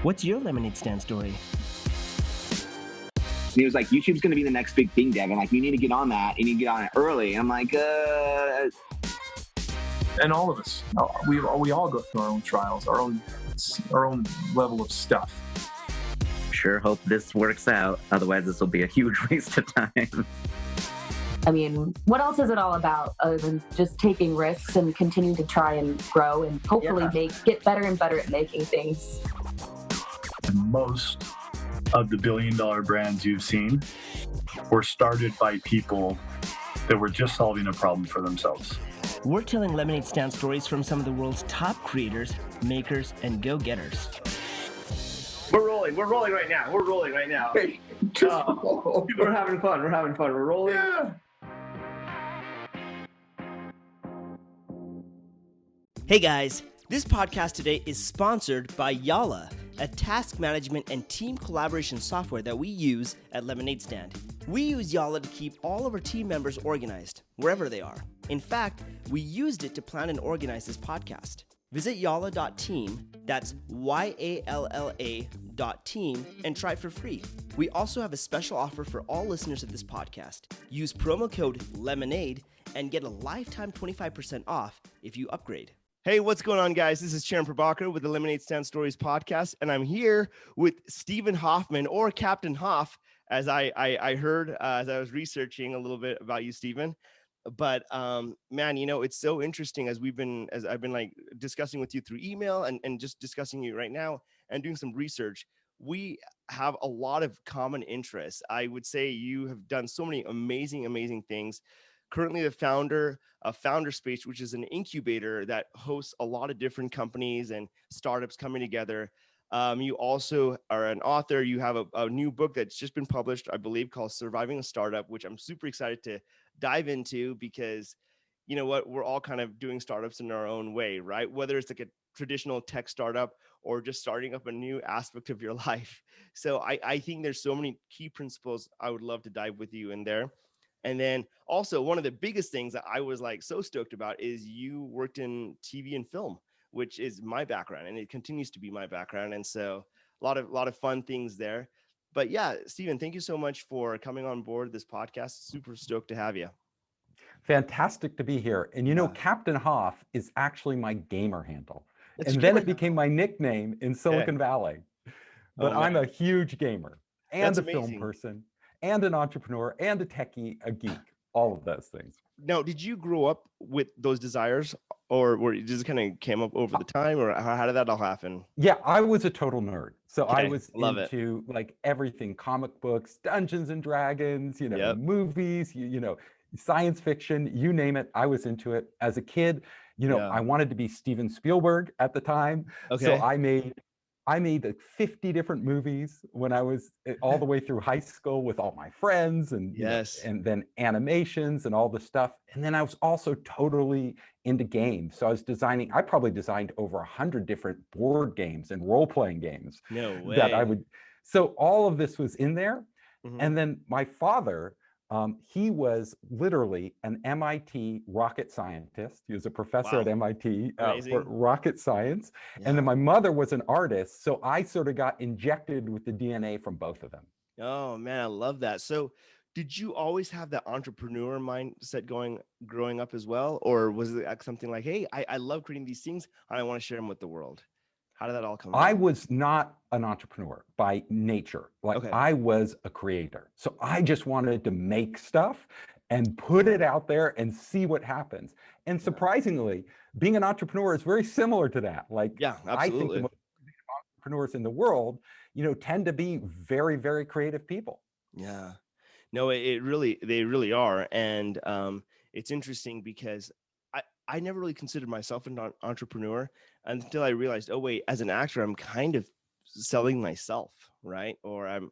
What's your lemonade stand story? And he was like, YouTube's going to be the next big thing, Devin. Like, you need to get on that. You need to get on it early. And I'm like, And all of us, we all go through our own trials, our own level of stuff. Sure hope this works out. Otherwise, this will be a huge waste of time. I mean, what else is it all about other than just taking risks and continuing to try and grow and hopefully get better and better at making things? Most of the billion-dollar brands you've seen were started by people that were just solving a problem for themselves. We're telling lemonade stand stories from some of the world's top creators, makers, and go-getters. We're rolling right now. Hey, We're having fun. We're rolling. Yeah. Hey guys, this podcast today is sponsored by Yalla, a task management and team collaboration software that we use at Lemonade Stand. We use Yalla to keep all of our team members organized, wherever they are. In fact, we used it to plan and organize this podcast. Visit yalla.team, that's YALLA.team, and try it for free. We also have a special offer for all listeners of this podcast. Use promo code LEMONADE and get a lifetime 25% off if you upgrade. Hey, what's going on, guys? This is Charan Prabhakar with the Lemonade Stand Stories podcast, and I'm here with Stephen Hoffman, or Captain Hoff, as I heard as I was researching a little bit about you, Stephen. But man, you know, it's so interesting as I've been like discussing with you through email and just discussing you right now and doing some research. We have a lot of common interests. I would say you have done so many amazing things. Currently the founder of Founderspace, which is an incubator that hosts a lot of different companies and startups coming together. You also are an author. You have a new book that's just been published, I believe, called Surviving a Startup, which I'm super excited to dive into because, you know what, we're all kind of doing startups in our own way, right? Whether it's like a traditional tech startup or just starting up a new aspect of your life. So I think there's so many key principles I would love to dive with you in there. And then also one of the biggest things that I was like so stoked about is you worked in TV and film, which is my background, and it continues to be my background. And so a lot of fun things there. But yeah, Stephen, thank you so much for coming on board this podcast. Super stoked to have you. Fantastic to be here. And you know, Captain Hoff is actually my gamer handle. That's then it became my nickname in Silicon Valley. But I'm a huge gamer and a film person and an entrepreneur and a techie, a geek, all of those things. Now, did you grow up with those desires, or were it just kind of came up over the time, or how did that all happen? Yeah, I was a total nerd. So I was into like everything, comic books, Dungeons and Dragons, you know, movies, you know, science fiction, you name it. I was into it. As a kid, you know, I wanted to be Steven Spielberg at the time. So I made like 50 different movies when I was all the way through high school with all my friends and and then animations and all the stuff. And then I was also totally into games. So I probably designed over 100 different board games and role-playing games. No way. So all of this was in there. And then my father, he was literally an MIT rocket scientist. He was a professor at MIT for rocket science. And then my mother was an artist. So I sort of got injected with the DNA from both of them. Oh, man, I love that. So did you always have that entrepreneur mindset growing up as well? Or was it something like, hey, I love creating these things and I want to share them with the world? How did that all come about? I was not an entrepreneur by nature. I was a creator. So I just wanted to make stuff and put it out there and see what happens. And surprisingly, being an entrepreneur is very similar to that. I think the most entrepreneurs in the world, you know, tend to be very, very creative people. Yeah. No, they really are. And it's interesting because I never really considered myself an entrepreneur until I realized, oh wait, as an actor, I'm kind of selling myself, right? Or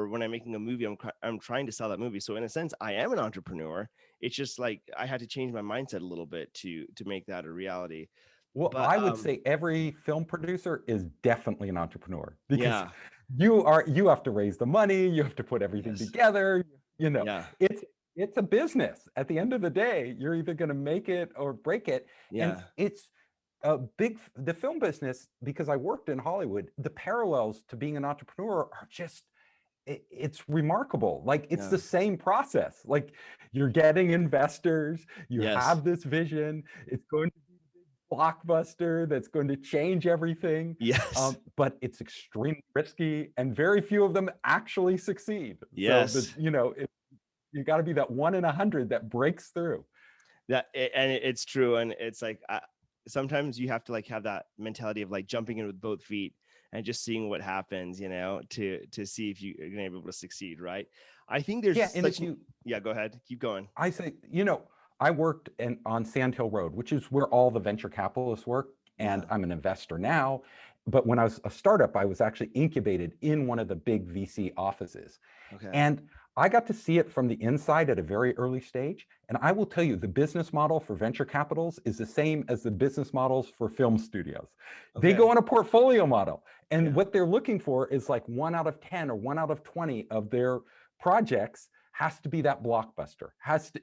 when I'm making a movie, I'm trying to sell that movie. So in a sense, I am an entrepreneur. It's just like I had to change my mindset a little bit to make that a reality. Well, I would say every film producer is definitely an entrepreneur because you have to raise the money, you have to put everything together. You know, it's a business. At the end of the day, you're either going to make it or break it. Yeah. And the film business, because I worked in Hollywood, the parallels to being an entrepreneur are just, it's remarkable. Like it's the same process. Like you're getting investors, you have this vision, it's going to be a big blockbuster that's going to change everything. Yes. But it's extremely risky and very few of them actually succeed. Yes. So you got to be that 1 in 100 that breaks through. It's true. And it's like, sometimes you have to like have that mentality of like jumping in with both feet and just seeing what happens, to see if you're going to be able to succeed. Right. I think there's go ahead. Keep going. I say, I worked on Sand Hill Road, which is where all the venture capitalists work. And I'm an investor now. But when I was a startup, I was actually incubated in one of the big VC offices. Okay. And I got to see it from the inside at a very early stage. And I will tell you, the business model for venture capitals is the same as the business models for film studios. Okay. They go on a portfolio model. And what they're looking for is like 1 out of 10 or 1 out of 20 of their projects has to be that blockbuster.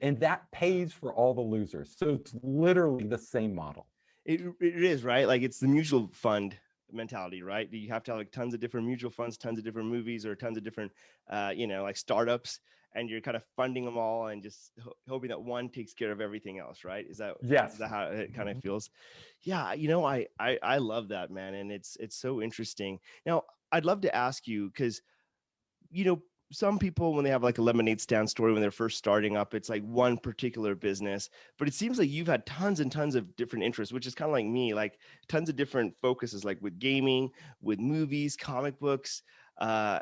And that pays for all the losers. So it's literally the same model. It is, right? Like it's the mutual fund mentality, right? You have to have like tons of different mutual funds, tons of different movies, or tons of different like startups, and you're kind of funding them all and just hoping that one takes care of everything else, right? Is that how it kind of feels? Yeah, I love that, man. And it's so interesting. Now I'd love to ask you, because some people, when they have like a lemonade stand story, when they're first starting up, it's like one particular business, but it seems like you've had tons and tons of different interests, which is kind of like me, like tons of different focuses, like with gaming, with movies, comic books.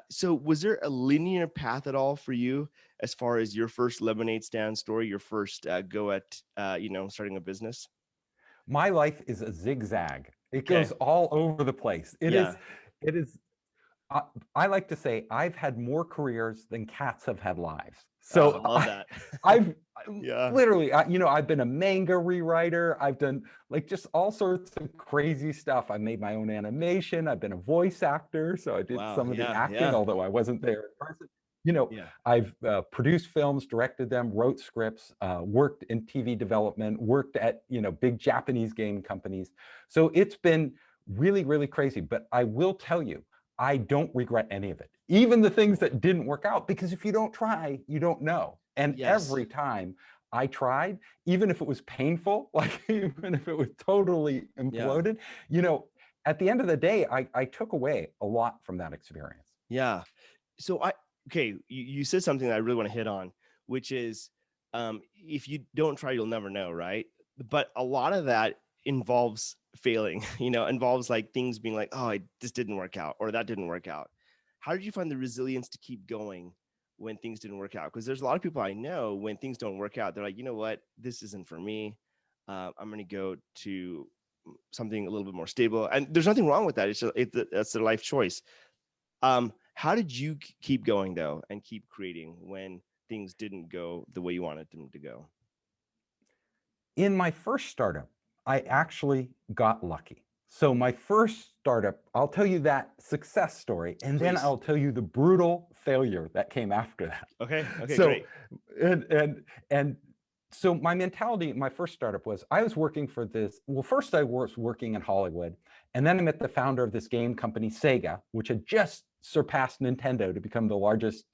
So was there a linear path at all for you as far as your first lemonade stand story, your first go at, starting a business? My life is a zigzag. It goes all over the place. It is. I like to say I've had more careers than cats have had lives. So I love that. I've literally, I've been a manga rewriter. I've done like just all sorts of crazy stuff. I made my own animation. I've been a voice actor. So I did some of the acting, although I wasn't there in person. I've produced films, directed them, wrote scripts, worked in TV development, worked at, big Japanese game companies. So it's been really, really crazy. But I will tell you, I don't regret any of it, even the things that didn't work out, because if you don't try, you don't know. And every time I tried, even if it was painful, like even if it was totally imploded, at the end of the day, I took away a lot from that experience. Yeah. So you said something that I really want to hit on, which is if you don't try, you'll never know, right? But a lot of that involves failing, involves like things being like, oh, this didn't work out, or that didn't work out. How did you find the resilience to keep going when things didn't work out? Because there's a lot of people I know, when things don't work out, they're like, you know what, this isn't for me. I'm going to go to something a little bit more stable. And there's nothing wrong with that. That's their life choice. How did you keep going though, and keep creating when things didn't go the way you wanted them to go? In my first startup, I actually got lucky. So my first startup, I'll tell you that success story, and then I'll tell you the brutal failure that came after that. Okay, so, great. And so my mentality, my first startup was, I was working for this, well, first I was working in Hollywood, and then I met the founder of this game company, Sega, which had just surpassed Nintendo to become the largest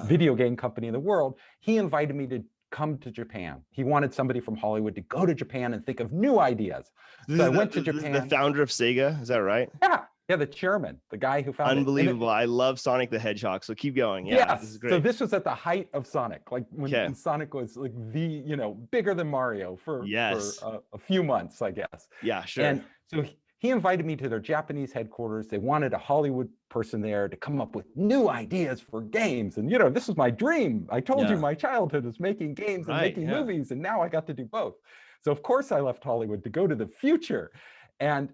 video game company in the world. He invited me to come to Japan. He wanted somebody from Hollywood to go to Japan and think of new ideas. So I went to Japan. The founder of Sega, is that right? Yeah, the chairman, the guy who founded Unbelievable. I love Sonic the Hedgehog, so keep going. Yeah, this is great. So this was at the height of Sonic, like when Sonic was like bigger than Mario for a few months, I guess. Yeah, sure. And so he invited me to their Japanese headquarters. They wanted a Hollywood person there to come up with new ideas for games. And, this is my dream. I told you my childhood was making games and making movies, and now I got to do both. So of course I left Hollywood to go to the future. And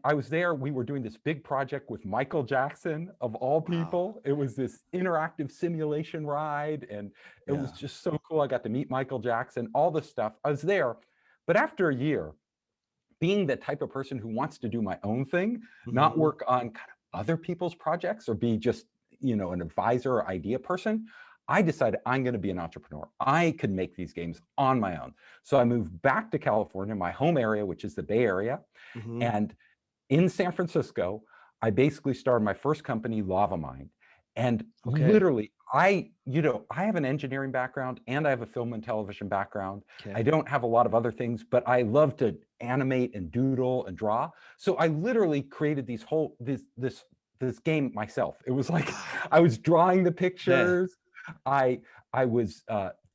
I was there. We were doing this big project with Michael Jackson, of all people. Wow. It was this interactive simulation ride, and it was just so cool. I got to meet Michael Jackson, all this stuff. I was there. But after a year, being the type of person who wants to do my own thing, not work on kind of other people's projects or be just, an advisor or idea person, I decided I'm going to be an entrepreneur. I could make these games on my own. So I moved back to California, my home area, which is the Bay Area. And in San Francisco, I basically started my first company, LavaMind. And literally, I have an engineering background and I have a film and television background. I don't have a lot of other things, but I love to animate and doodle and draw. So I literally created this game myself. It was like I was drawing the pictures. I was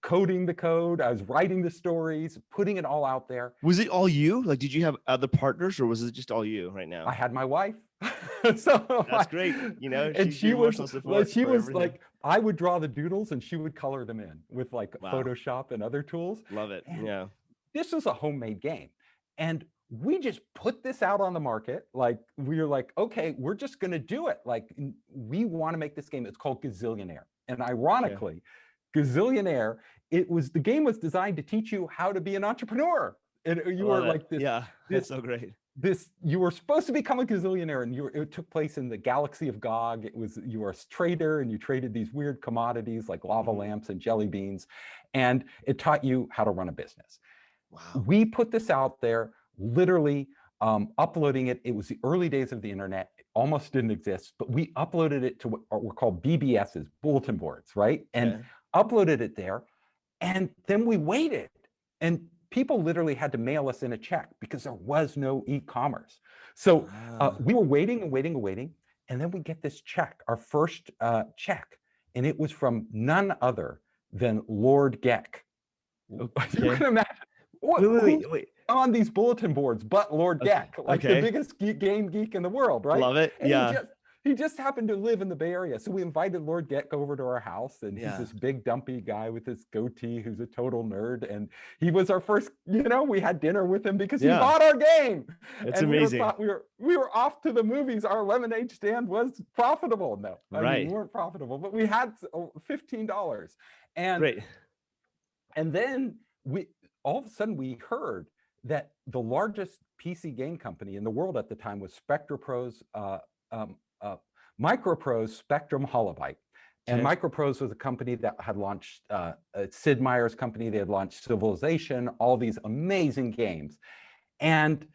coding the code. I was writing the stories, putting it all out there. Was it all you? Like, did you have other partners, or was it just all you right now? I had my wife. So that's great. And she was like, I would draw the doodles and she would color them in with like Photoshop and other tools. Love it. And this was a homemade game. And we just put this out on the market. Like, we were like, okay, we're just going to do it. Like, we want to make this game. It's called Gazillionaire. And ironically, Gazillionaire, the game was designed to teach you how to be an entrepreneur. And you were like this. Yeah, that's so great. You were supposed to become a gazillionaire, and it took place in the galaxy of Gog. You were a trader, and you traded these weird commodities like lava lamps and jelly beans, and it taught you how to run a business. Wow. We put this out there, literally uploading it. It was the early days of the internet. It almost didn't exist, but we uploaded it to what were called BBSs, bulletin boards, right? And uploaded it there, and then we waited, and people literally had to mail us in a check because there was no e-commerce. So we were waiting and waiting and waiting. And then we get this check, our first check. And it was from none other than Lord Geck. You can imagine. Wait. On these bulletin boards, but Lord Geck, like the biggest game geek in the world, right? Love it. And he just happened to live in the Bay Area. So we invited Lord Geck over to our house, and he's this big dumpy guy with this goatee who's a total nerd. And he was our first, we had dinner with him because he bought our game. It's amazing. We were off to the movies. Our lemonade stand was profitable. No, I mean, we weren't profitable, but we had $15. And then all of a sudden we heard that the largest PC game company in the world at the time was SpectraPro's Microprose Spectrum Holobyte. And Microprose was a company that had launched Sid Meier's company. They had launched Civilization, all these amazing games. And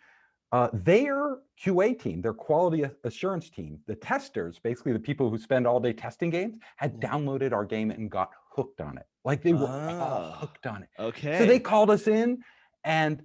their QA team, their quality assurance team, the testers, basically the people who spend all day testing games, had downloaded our game and got hooked on it. Like, they were all hooked on it. Okay. So they called us in, and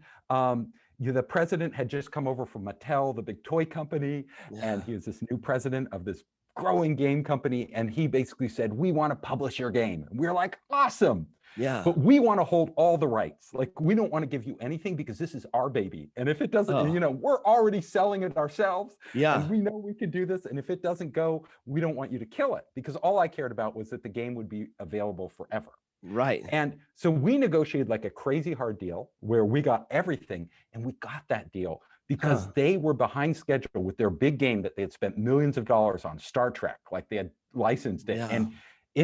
the president had just come over from Mattel, the big toy company, and he was this new president of this growing game company. And he basically said, we want to publish your game. And we were like, awesome. Yeah. But we want to hold all the rights. Like, we don't want to give you anything because this is our baby. And if it doesn't, we're already selling it ourselves. Yeah. And we know we can do this. And if it doesn't go, we don't want you to kill it, because all I cared about was that the game would be available forever. Right. And so we negotiated like a crazy hard deal where we got everything, and we got that deal because they were behind schedule with their big game that they had spent millions of dollars on, Star Trek. Like, they had licensed it, and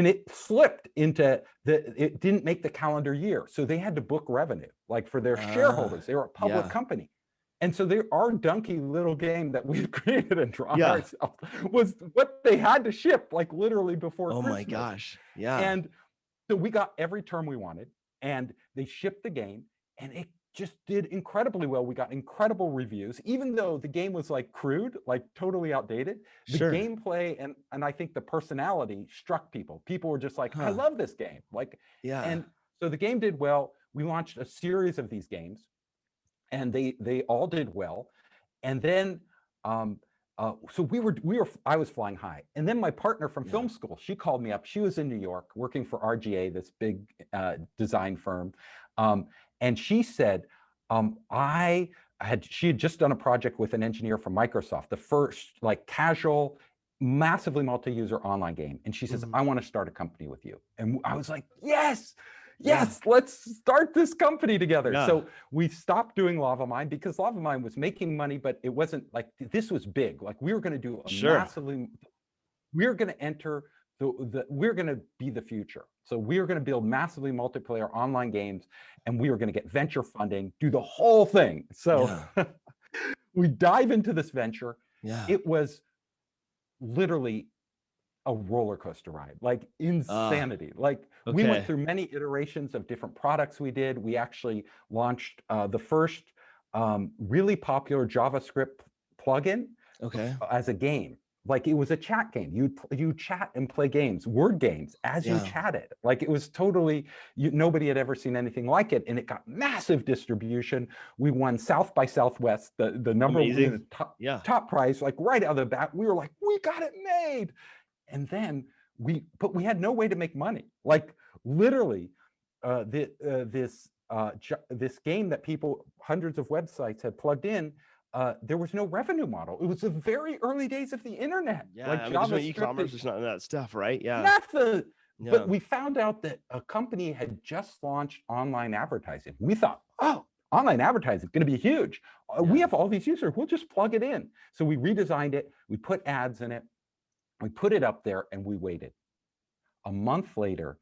it slipped into it didn't make the calendar year. So they had to book revenue, like, for their shareholders. They were a public company. And so our dunky little game that we created and drawn ourselves was what they had to ship, like, literally before Christmas. My gosh. Yeah. And so we got every term we wanted, and they shipped the game, and it just did incredibly well. We got incredible reviews, even though the game was like crude, like totally outdated. The gameplay and I think the personality struck people. People were just like, I love this game. Like, and so the game did well. We launched a series of these games, and they all did well. And then so I was flying high. And then my partner from film school, she called me up. She was in New York working for RGA, this big design firm. And she said, she had just done a project with an engineer from Microsoft, the first like casual, massively multi-user online game. And she says, I want to start a company with you. And I was like, yes, let's start this company together. So we stopped doing LavaMind because LavaMind was making money, but it wasn't like, this was big. Like, we were going to do a massively, we were going to enter we're going to be the future. So we are going to build massively multiplayer online games, and we are going to get venture funding, do the whole thing. So we dive into this venture. It was literally a roller coaster ride, like insanity. We went through many iterations of different products we did. We actually launched the first really popular JavaScript plugin as a game. Like it was a chat game. You chat and play games, word games, as you chatted. Like it was totally, nobody had ever seen anything like it, and it got massive distribution. We won South by Southwest, the number one top prize, like right out of the bat. We were like, we got it made. And then but we had no way to make money. Like literally, this game that hundreds of websites had plugged in. There was no revenue model. It was the very early days of the internet. Yeah, like there's no e-commerce, there's none of that stuff, right? Yeah. Nothing. Yeah. But we found out that a company had just launched online advertising. We thought, oh, online advertising is going to be huge. We have all these users. We'll just plug it in. So we redesigned it. We put ads in it. We put it up there, and we waited. A month later,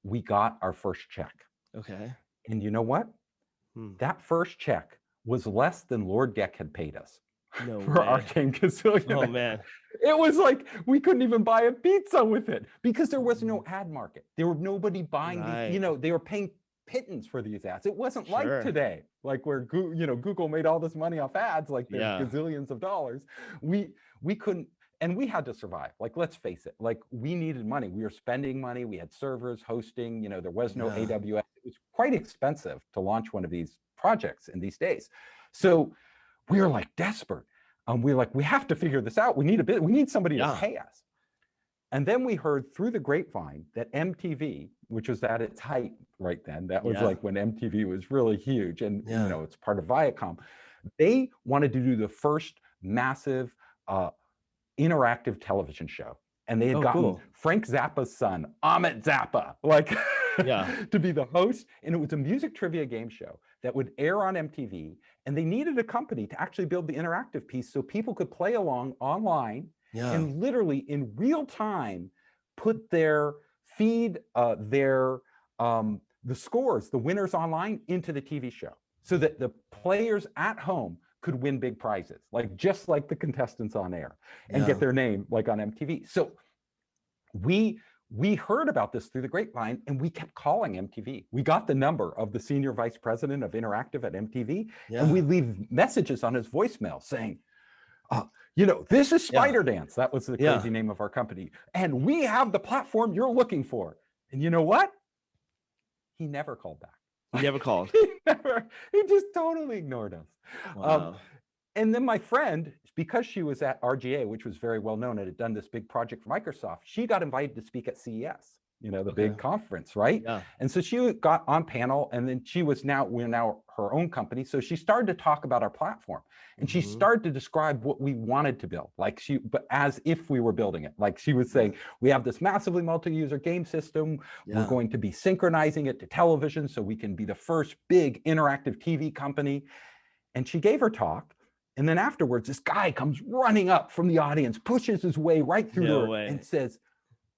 we got our first check. Okay. And you know what? That first check was less than Lord Geck had paid us for our game Gazillion. Oh man. It was like we couldn't even buy a pizza with it because there was no ad market. There was nobody buying these, they were paying pittance for these ads. It wasn't like today, like where Google made all this money off ads, like there's gazillions of dollars. We couldn't, and we had to survive. Like, let's face it, like we needed money. We were spending money. We had servers, hosting, there was no AWS. It was quite expensive to launch one of these projects in these days. So we were like desperate. We were like, we have to figure this out. We need somebody to pay us. And then we heard through the grapevine that MTV, which was at its height right then, that was like when MTV was really huge, and it's part of Viacom, they wanted to do the first massive interactive television show. And they had gotten Frank Zappa's son, Amit Zappa, to be the host. And it was a music trivia game show that would air on MTV. And they needed a company to actually build the interactive piece so people could play along online and literally in real time put their feed, the scores, the winners online into the TV show so that the players at home could win big prizes, just like the contestants on air, and get their name on MTV. So we heard about this through the grapevine, and we kept calling MTV. We got the number of the senior vice president of interactive at MTV, and we leave messages on his voicemail saying, this is Spider Dance. That was the crazy name of our company. And we have the platform you're looking for. And you know what? He never called back. He never called. He just totally ignored us. Wow. And then my friend, because she was at RGA, which was very well known and had done this big project for Microsoft, she got invited to speak at CES, the big conference, right? Yeah. And so she got on panel, and then we're now her own company. So she started to talk about our platform, and she started to describe what we wanted to build, but as if we were building it. Like she was saying, we have this massively multi-user game system. We're going to be synchronizing it to television so we can be the first big interactive TV company. And she gave her talk. And then afterwards, this guy comes running up from the audience, pushes his way right through to her and says,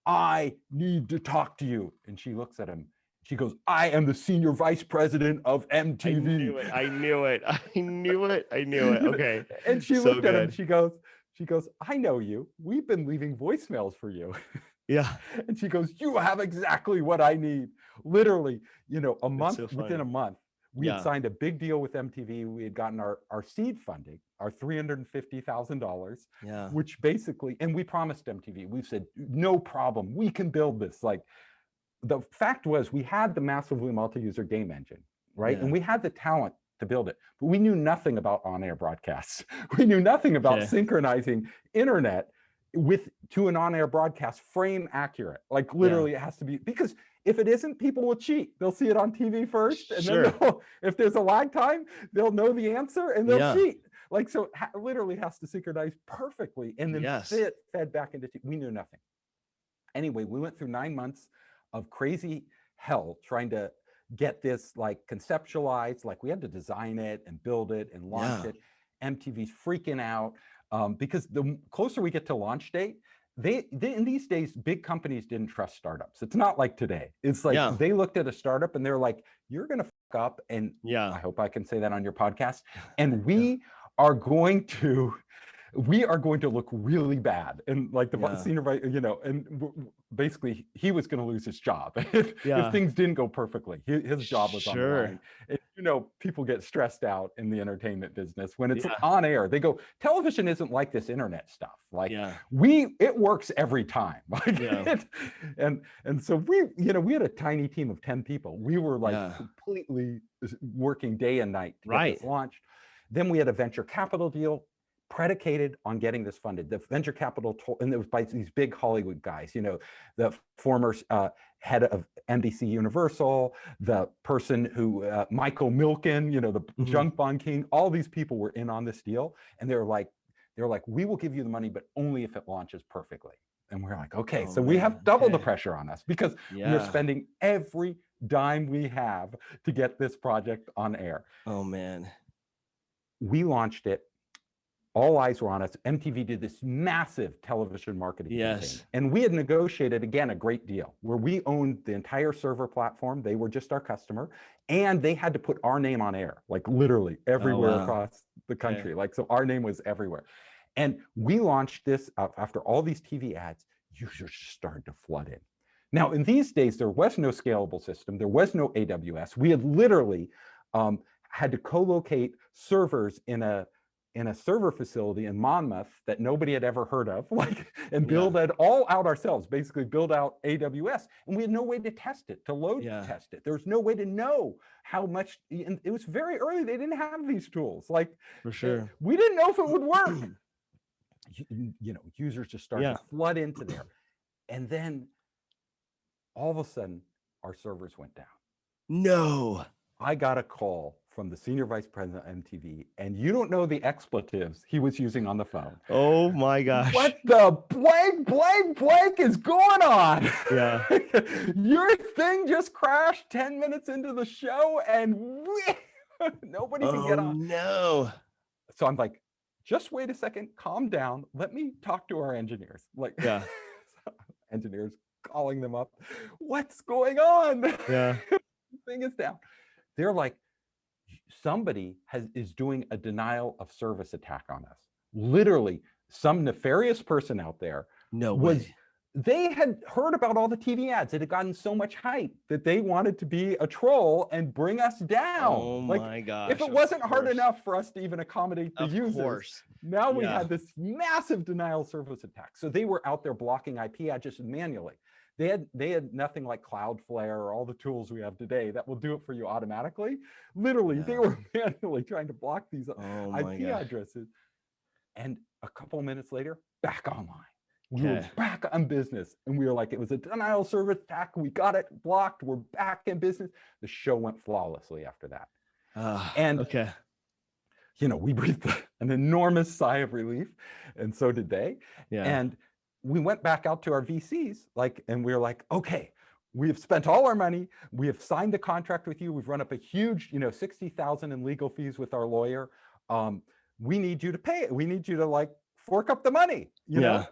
I need to talk to you. And she looks at him. She goes, I am the senior vice president of MTV. I knew it. Okay. And she looked at him. She goes, I know you. We've been leaving voicemails for you. Yeah. And she goes, you have exactly what I need. Literally, within a month, we had signed a big deal with MTV. We had gotten our seed funding, our $350,000, which basically, and we promised MTV, we said, no problem, we can build this. The fact was we had the massively multi-user game engine, right? And we had the talent to build it, but we knew nothing about on-air broadcasts. We knew nothing about synchronizing internet to an on-air broadcast frame accurate. Literally it has to be, because if it isn't, people will cheat. They'll see it on TV first, and then if there's a lag time, they'll know the answer and they'll cheat. So literally has to synchronize perfectly and then fed back into TV. We knew nothing. Anyway, we went through 9 months of crazy hell trying to get this conceptualized. We had to design it and build it and launch it. MTV's freaking out because the closer we get to launch date, they in these days, big companies didn't trust startups. It's not like today. It's they looked at a startup and they're like, you're going to fuck up. And I hope I can say that on your podcast. And we are going to we are going to look really bad. And like the senior vice, basically he was going to lose his job if things didn't go perfectly. His job was on the line. And, people get stressed out in the entertainment business when it's on air. They go, television isn't like this internet stuff. Like it works every time. Like, and so we had a tiny team of 10 people. We were like completely working day and night to get this launched. Then we had a venture capital deal predicated on getting this funded. The venture capital and it was by these big Hollywood guys, the former head of NBC Universal, the person who, Michael Milken, the junk bond king, all these people were in on this deal. And they were like, we will give you the money, but only if it launches perfectly. And we're like, okay, so we have double the pressure on us because we're spending every dime we have to get this project on air. Oh man. We launched it. All eyes were on us. MTV did this massive television marketing campaign. And we had negotiated, again, a great deal where we owned the entire server platform. They were just our customer. And they had to put our name on air, like literally everywhere across the country. Like, so our name was everywhere. And we launched this after all these TV ads, users just started to flood in. Now, in these days, there was no scalable system. There was no AWS. We had literally had to co-locate servers in a server facility in Monmouth that nobody had ever heard of, and build it all out ourselves, basically build out AWS. And we had no way to test it, to load test it. There was no way to know how much, and it was very early. They didn't have these tools. Like, for sure. We didn't know if it would work. Users just started to flood into there. And then all of a sudden, our servers went down. No. I got a call from the senior vice president of MTV, and you don't know the expletives he was using on the phone. Oh my gosh. What the blank is going on? Yeah. Your thing just crashed 10 minutes into the show and nobody can get on. No. So I'm like, just wait a second, calm down. Let me talk to our engineers. Engineers calling them up. What's going on? Yeah. Thing is down. They're like, somebody is doing a denial of service attack on us. Literally, some nefarious person out there they had heard about all the TV ads. It had gotten so much hype that they wanted to be a troll and bring us down. Oh my gosh. If it wasn't hard enough for us to even accommodate the users, now we had this massive denial of service attack. So they were out there blocking IP addresses manually. They had nothing like Cloudflare or all the tools we have today that will do it for you automatically. Literally, they were manually trying to block these IP addresses. And a couple of minutes later, back online. We were back on business. And we were like, it was a denial of service attack. We got it blocked. We're back in business. The show went flawlessly after that. We breathed an enormous sigh of relief. And so did they. Yeah. And we went back out to our VCs, and we were like, okay, we have spent all our money. We have signed the contract with you. We've run up a huge, $60,000 in legal fees with our lawyer. We need you to pay it. We need you to fork up the money, you know?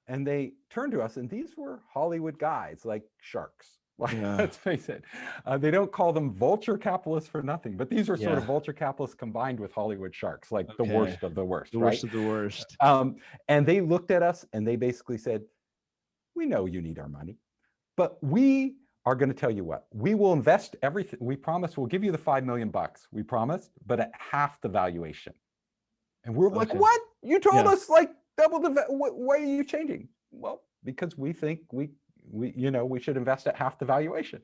And they turned to us, and these were Hollywood guys, like sharks. Let's face it. They don't call them vulture capitalists for nothing, but these are sort of vulture capitalists combined with Hollywood sharks, the worst of the worst. The worst of the worst. And they looked at us and they basically said, we know you need our money, but we are going to tell you what, we will invest everything. We promise we'll give you the $5 million. We promised, but at half the valuation. And we're like, what? You told us double the, why are you changing? Well, because we think we should invest at half the valuation.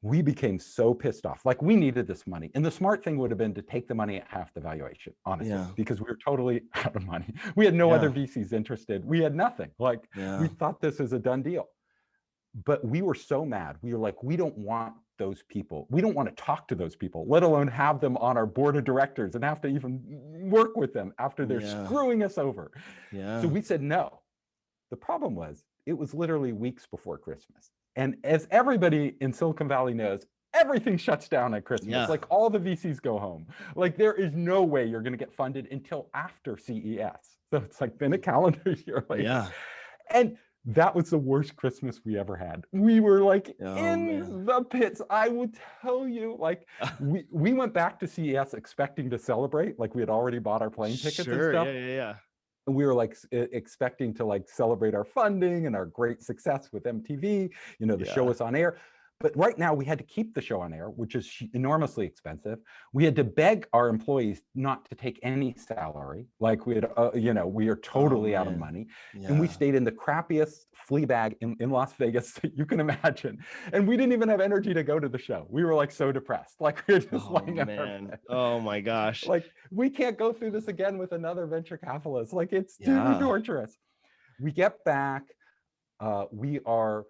We became so pissed off. We needed this money. And the smart thing would have been to take the money at half the valuation, honestly, because we were totally out of money. We had no other VCs interested. We had nothing. We thought this was a done deal. But we were so mad. We were like, we don't want those people. We don't want to talk to those people, let alone have them on our board of directors and have to even work with them after they're screwing us over. So we said no. The problem was, it was literally weeks before Christmas. And as everybody in Silicon Valley knows, everything shuts down at Christmas. All the VCs go home. There is no way you're going to get funded until after CES. So it's been a calendar year later. And that was the worst Christmas we ever had. We were like man. the pits. I would tell you, like we went back to CES expecting to celebrate, like we had already bought our plane tickets and stuff. Yeah. And we were like expecting to like celebrate our funding and our great success with MTV, you know, the show was on air. But right now we had to keep the show on air, which is enormously expensive. We had to beg our employees not to take any salary. Like we had, you know, we are totally out of money. Yeah. And we stayed in the crappiest flea bag in Las Vegas that you can imagine. And we didn't even have energy to go to the show. We were like so depressed. Like we were just laying on our bed. Oh my gosh. Like we can't go through this again with another venture capitalist. Like it's too torturous. We get back, we are,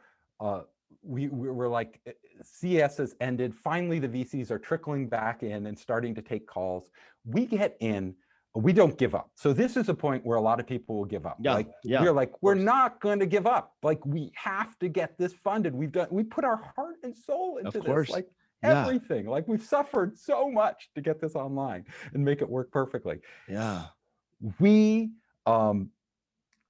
we're like, CS has ended. Finally, the VCs are trickling back in and starting to take calls. We get in, we don't give up. So this is a point where a lot of people will give up. We're like, we're not going to give up. Like we have to get this funded. We put our heart and soul into this, like everything. Like we've suffered so much to get this online and make it work perfectly. Yeah.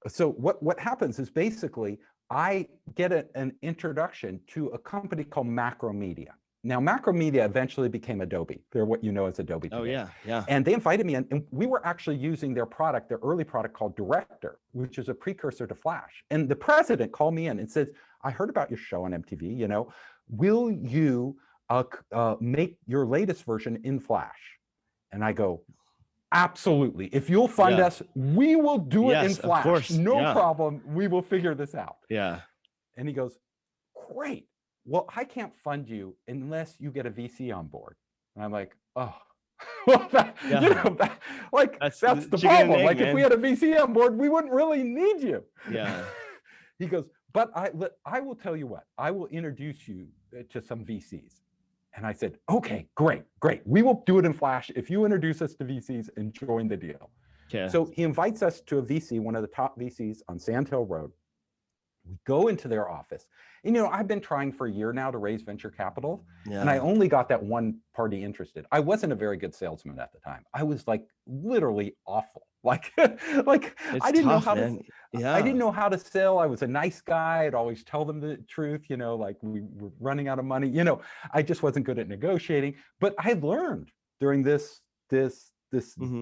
So what happens is basically I get an introduction to a company called Macromedia. Now, Macromedia eventually became Adobe. They're what you know as Adobe today. Oh, yeah. And they invited me in, and we were actually using their product, their early product called Director, which is a precursor to Flash. And the president called me in and says, I heard about your show on MTV, you know, will you make your latest version in Flash? And I go, absolutely. If you'll fund us, we will do it in Flash. Of course. No problem. We will figure this out. Yeah. And he goes, great. Well, I can't fund you unless you get a VC on board. And I'm like, oh, well, you know, that's the problem. Like if we had a VC on board, we wouldn't really need you. Yeah. He goes, but I will tell you what, I will introduce you to some VCs. And I said, okay, great. We will do it in Flash if you introduce us to VCs and join the deal. Okay. So he invites us to a VC, one of the top VCs on Sand Hill Road. We go into their office. And, you know, I've been trying for a year now to raise venture capital, and I only got that one party interested. I wasn't a very good salesman at the time. I was like literally awful. Like I didn't know how to. I didn't know how to sell. I was a nice guy. I'd always tell them the truth. You know, like we were running out of money. You know, I just wasn't good at negotiating. But I learned during this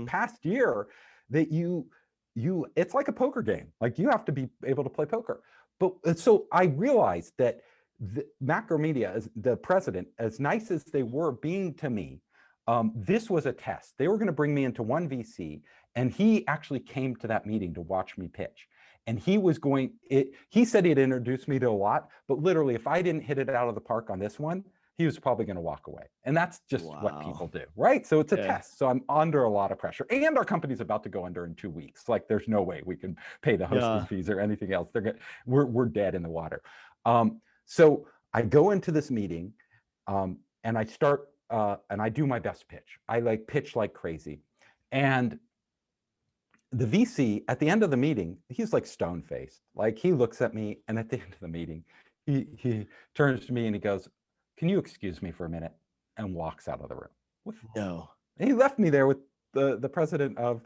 past year that it's like a poker game. Like you have to be able to play poker. But so I realized that Macromedia, as the president, as nice as they were being to me, this was a test. They were going to bring me into one VC, and he actually came to that meeting to watch me pitch. And he said he'd introduced me to a lot, but literally, if I didn't hit it out of the park on this one, he was probably going to walk away. And that's just what people do, right? So it's a test. So I'm under a lot of pressure. And our company's about to go under in 2 weeks. Like there's no way we can pay the hosting fees or anything else. We're dead in the water. So I go into this meeting and I start, and I do my best pitch. I like pitch like crazy. And the VC at the end of the meeting, he's like stone-faced. Like he looks at me, and at the end of the meeting, he turns to me and he goes, can you excuse me for a minute, and walks out of the room. No. And he left me there with the president of,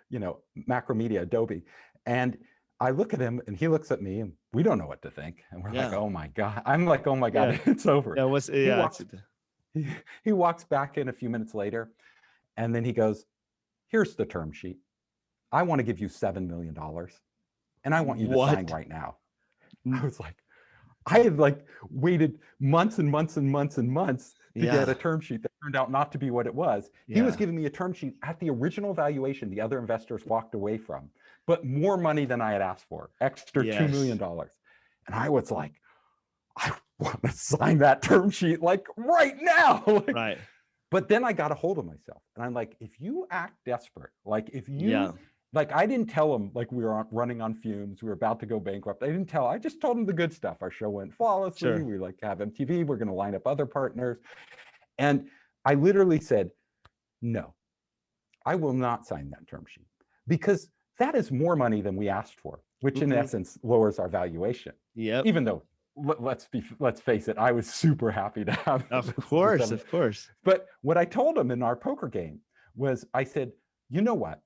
you know, Macromedia, Adobe. And I look at him and he looks at me and we don't know what to think. And we're like, oh my God. I'm like, oh my God, it's over. He walks back in a few minutes later, and then he goes, here's the term sheet. I want to give you $7 million and I want you to sign right now. I was like, I had like waited months and months and months and months to get a term sheet that turned out not to be what it was. He was giving me a term sheet at the original valuation the other investors walked away from, but more money than I had asked for, extra $2 million. And I was like, I want to sign that term sheet like right now. Right. But then I got a hold of myself and I'm like, if you act desperate, like if you, like I didn't tell him like we were running on fumes, we were about to go bankrupt. I just told him the good stuff. Our show went flawlessly. We like have MTV, we're going to line up other partners. And I literally said, no, I will not sign that term sheet because that is more money than we asked for, which in essence lowers our valuation. Even though let's face it, I was super happy to have. Of course. But what I told him in our poker game was, I said, you know what?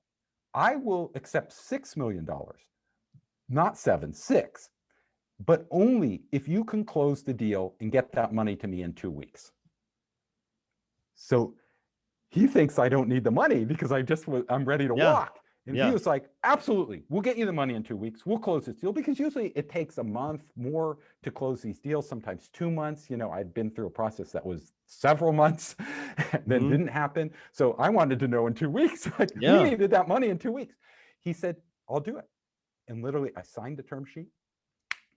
I will accept $6 million, not 7, 6. but only if you can close the deal and get that money to me in 2 weeks. So he thinks I don't need the money because I'm ready to walk. And he was like, absolutely, we'll get you the money in 2 weeks. We'll close this deal, because usually it takes a month more to close these deals, sometimes 2 months. I'd been through a process that was several months that didn't happen. So I wanted to know in 2 weeks, like we needed that money in 2 weeks. He said, I'll do it. And literally I signed the term sheet.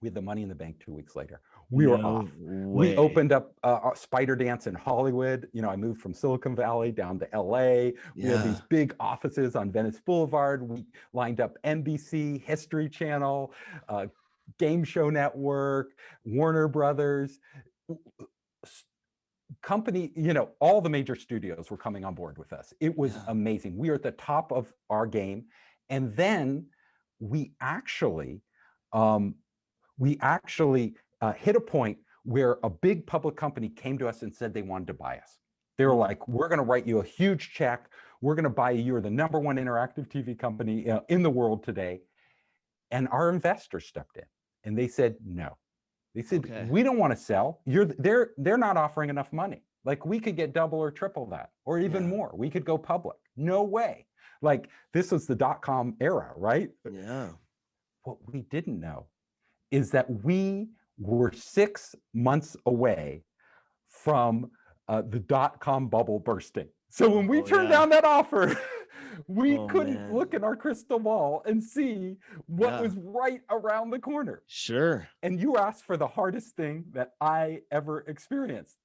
We had the money in the bank 2 weeks later. We were off. We opened up Spider Dance in Hollywood. I moved from Silicon Valley down to LA. We had these big offices on Venice Boulevard. We lined up NBC, History Channel, Game Show Network, Warner Brothers. Company, all the major studios were coming on board with us. It was amazing. We were at the top of our game. And then we actually hit a point where a big public company came to us and said they wanted to buy us. They were like, we're going to write you a huge check. We're going to buy you. You're the #1 interactive TV company in the world today. And our investors stepped in and they said, no. They said, we don't want to sell. They're not offering enough money. Like, we could get double or triple that, or even more. We could go public. No way. Like, this was the .com era, right? Yeah. What we didn't know is that we were 6 months away from the .com bubble bursting. So when we turned down that offer, we couldn't look in our crystal ball and see what was right around the corner. Sure. And you asked for the hardest thing that I ever experienced.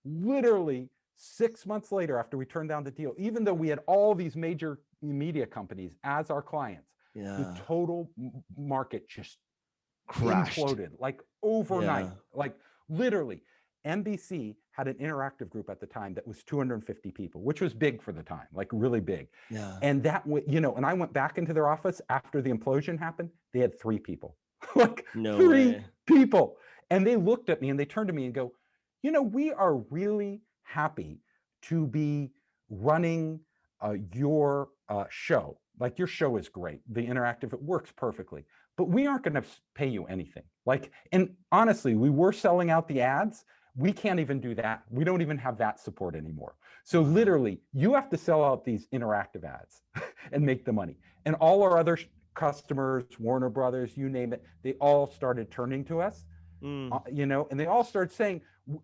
Literally 6 months later, after we turned down the deal, even though we had all these major media companies as our clients, the total market just crashed, imploded, like overnight. Like, literally, NBC had an interactive group at the time that was 250 people, which was big for the time, like really big. And that, and I went back into their office after the implosion happened. They had 3 people, like three people. And they looked at me and they turned to me and go, we are really happy to be running your show. Like, your show is great. The interactive, it works perfectly, but we aren't going to pay you anything. Like, and honestly, we were selling out the ads. We can't even do that. We don't even have that support anymore. So literally, you have to sell out these interactive ads and make the money. And all our other customers, Warner Brothers, you name it, they all started turning to us, and they all started saying,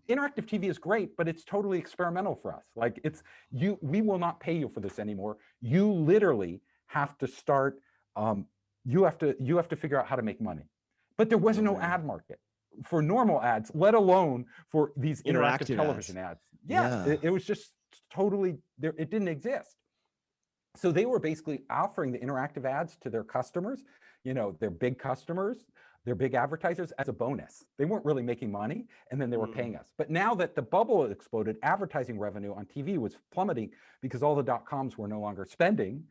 interactive TV is great, but it's totally experimental for us. Like, we will not pay you for this anymore. You literally have to start, you have to figure out how to make money. But there was no ad market for normal ads, let alone for these interactive television ads. It was just totally there. It didn't exist. So they were basically offering the interactive ads to their customers, their big customers, their big advertisers, as a bonus. They weren't really making money, and then they were paying us. But now that the bubble had exploded, advertising revenue on TV was plummeting because all the .coms were no longer spending,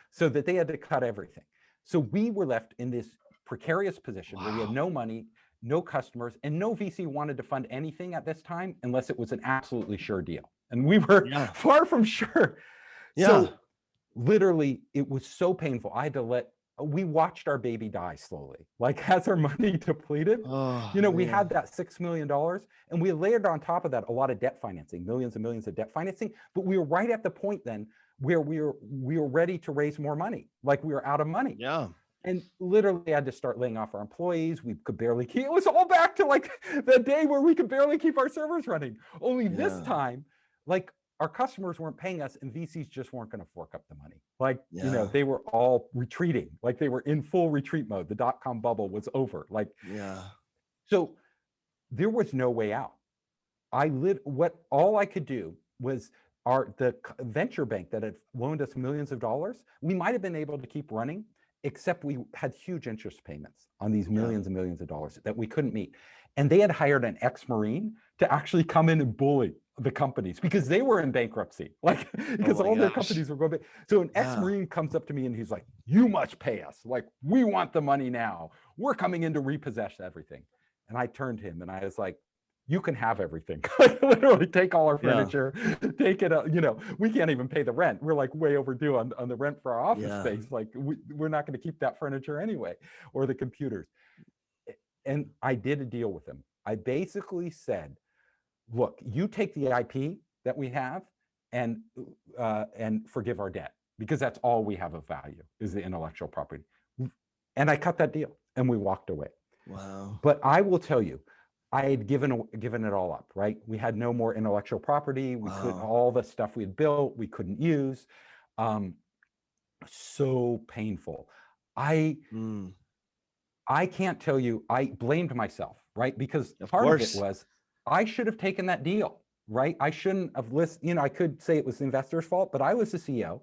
so that they had to cut everything. So we were left in this precarious position where we had no money, no customers, and no VC wanted to fund anything at this time unless it was an absolutely sure deal. And we were far from sure. So literally, it was so painful. We watched our baby die slowly. Like, as our money depleted, we had that $6 million, and we layered on top of that a lot of debt financing, millions and millions of debt financing. But we were right at the point then where we were ready to raise more money. Like, we were out of money. And literally had to start laying off our employees. We could barely keep, it was all back to like the day where we could barely keep our servers running. Only this time, like, our customers weren't paying us and VCs just weren't going to fork up the money. Like, they were all retreating. Like, they were in full retreat mode. The .com bubble was over. Like, so there was no way out. All I could do was the venture bank that had loaned us millions of dollars. We might've been able to keep running, except we had huge interest payments on these millions and millions of dollars that we couldn't meet. And they had hired an ex-Marine to actually come in and bully the companies because they were in bankruptcy, like, because all their companies were going. So an ex-Marine comes up to me and he's like, you must pay us. Like, we want the money now. We're coming in to repossess everything. And I turned to him and I was like, you can have everything. Like, literally take all our furniture, take it, we can't even pay the rent. We're like way overdue on the rent for our office space. Like, we're not going to keep that furniture anyway, or the computers. And I did a deal with him. I basically said, look, you take the IP that we have and forgive our debt, because that's all we have of value is the intellectual property. And I cut that deal and we walked away. Wow. But I will tell you, I had given it all up, right? We had no more intellectual property. We couldn't, all the stuff we had built, we couldn't use. So painful. I can't tell you, I blamed myself, right? Because part of it was, I should have taken that deal, right? I shouldn't have listened. You know, I could say it was the investor's fault, but I was the CEO.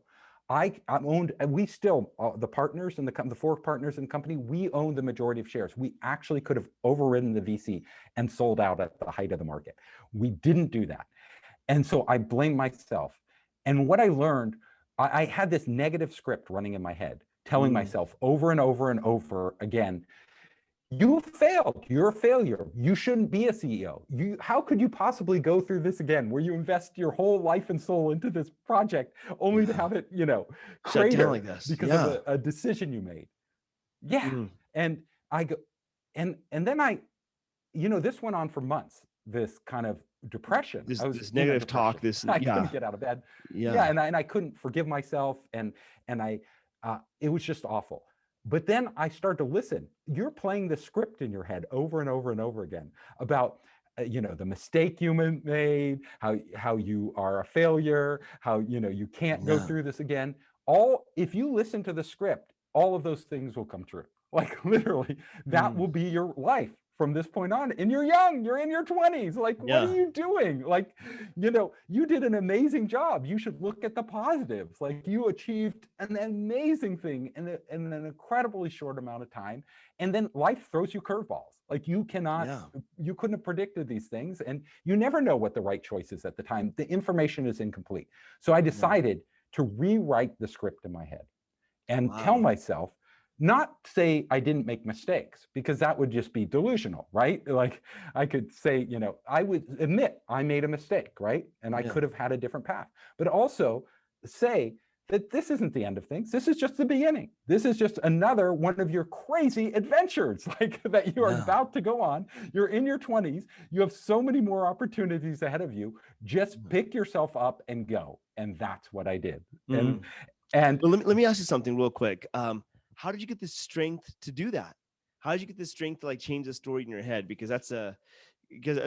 I owned, and we still, the partners and the 4 partners in the company, we owned the majority of shares. We actually could have overridden the VC and sold out at the height of the market. We didn't do that. And so I blame myself. And what I learned, I had this negative script running in my head, telling myself over and over and over again, you failed. You're a failure. You shouldn't be a CEO. How could you possibly go through this again, where you invest your whole life and soul into this project only to have it, crater like this because of a decision you made? Yeah. And I go, and then this went on for months, this kind of depression. This negative talk, I couldn't get out of bed. Yeah. And I couldn't forgive myself. And it was just awful. But then I started to listen. You're playing the script in your head over and over and over again about, the mistake you made, how you are a failure, how, you can't go through this again. If you listen to the script, all of those things will come true. Like literally, that will be your life from this point on. And you're young, you're in your 20s. Like, what are you doing? Like, you did an amazing job. You should look at the positives. Like, you achieved an amazing thing in an incredibly short amount of time. And then life throws you curveballs. Like, you couldn't have predicted these things. And you never know what the right choice is at the time. The information is incomplete. So I decided to rewrite the script in my head and tell myself, not say I didn't make mistakes, because that would just be delusional, right? Like, I could say, I would admit I made a mistake, right? And I could have had a different path, but also say that this isn't the end of things. This is just the beginning. This is just another one of your crazy adventures, like that you are about to go on. You're in your 20s. You have so many more opportunities ahead of you. Just pick yourself up and go. And that's what I did. And well, let me ask you something real quick. How did you get the strength to do that? How did you get the strength to change the story in your head? Because that's a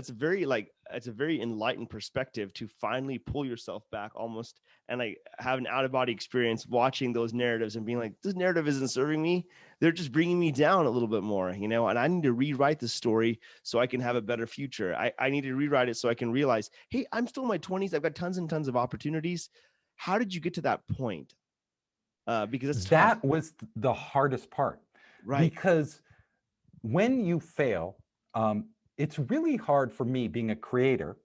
very enlightened perspective to finally pull yourself back almost and have an out of body experience watching those narratives and being like, this narrative isn't serving me. They're just bringing me down a little bit more, and I need to rewrite the story so I can have a better future. I need to rewrite it so I can realize, hey, I'm still in my 20s. I've got tons and tons of opportunities. How did you get to that point? Because that was the hardest part, right? Because when you fail, it's really hard for me being a creator,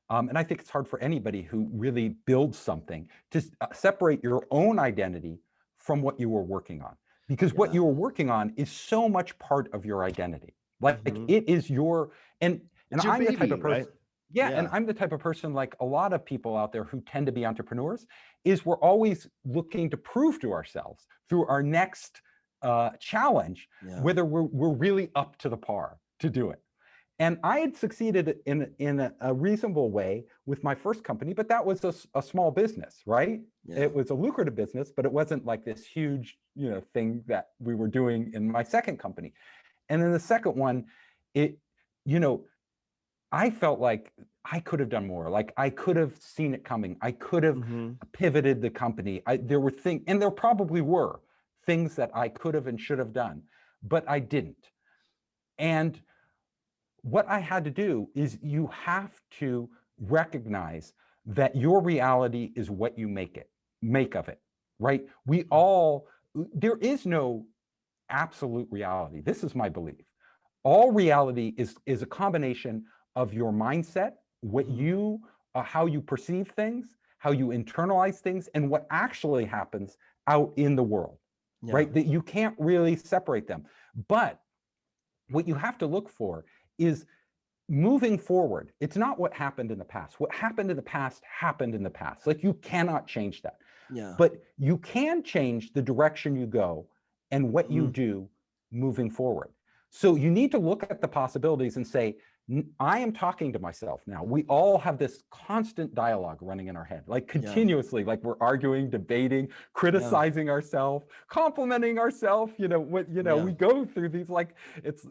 and I think it's hard for anybody who really builds something to separate your own identity from what you were working on, because what you were working on is so much part of your identity. Like it is your and I'm baby, the type of person. Right? Yeah, and I'm the type of person, like a lot of people out there who tend to be entrepreneurs, is we're always looking to prove to ourselves through our next challenge whether we're really up to the par to do it. And I had succeeded in a reasonable way with my first company, but that was a small business, right? Yeah. It was a lucrative business, but it wasn't like this huge, thing that we were doing in my second company. And then the second one, I felt like I could have done more. Like I could have seen it coming. I could have pivoted the company. There were things, and there probably were things that I could have and should have done, but I didn't. And what I had to do is you have to recognize that your reality is what you make of it, right? There is no absolute reality. This is my belief. All reality is a combination of your mindset, what you, how you perceive things, how you internalize things, and what actually happens out in the world, right? That you can't really separate them. But what you have to look for is moving forward. It's not what happened in the past. What happened in the past happened in the past. Like you cannot change that. But you can change the direction you go and what you do moving forward. So you need to look at the possibilities and say, I am talking to myself now. We all have this constant dialogue running in our head, like continuously, like we're arguing, debating, criticizing ourselves, complimenting ourselves. We go through these, like, it's,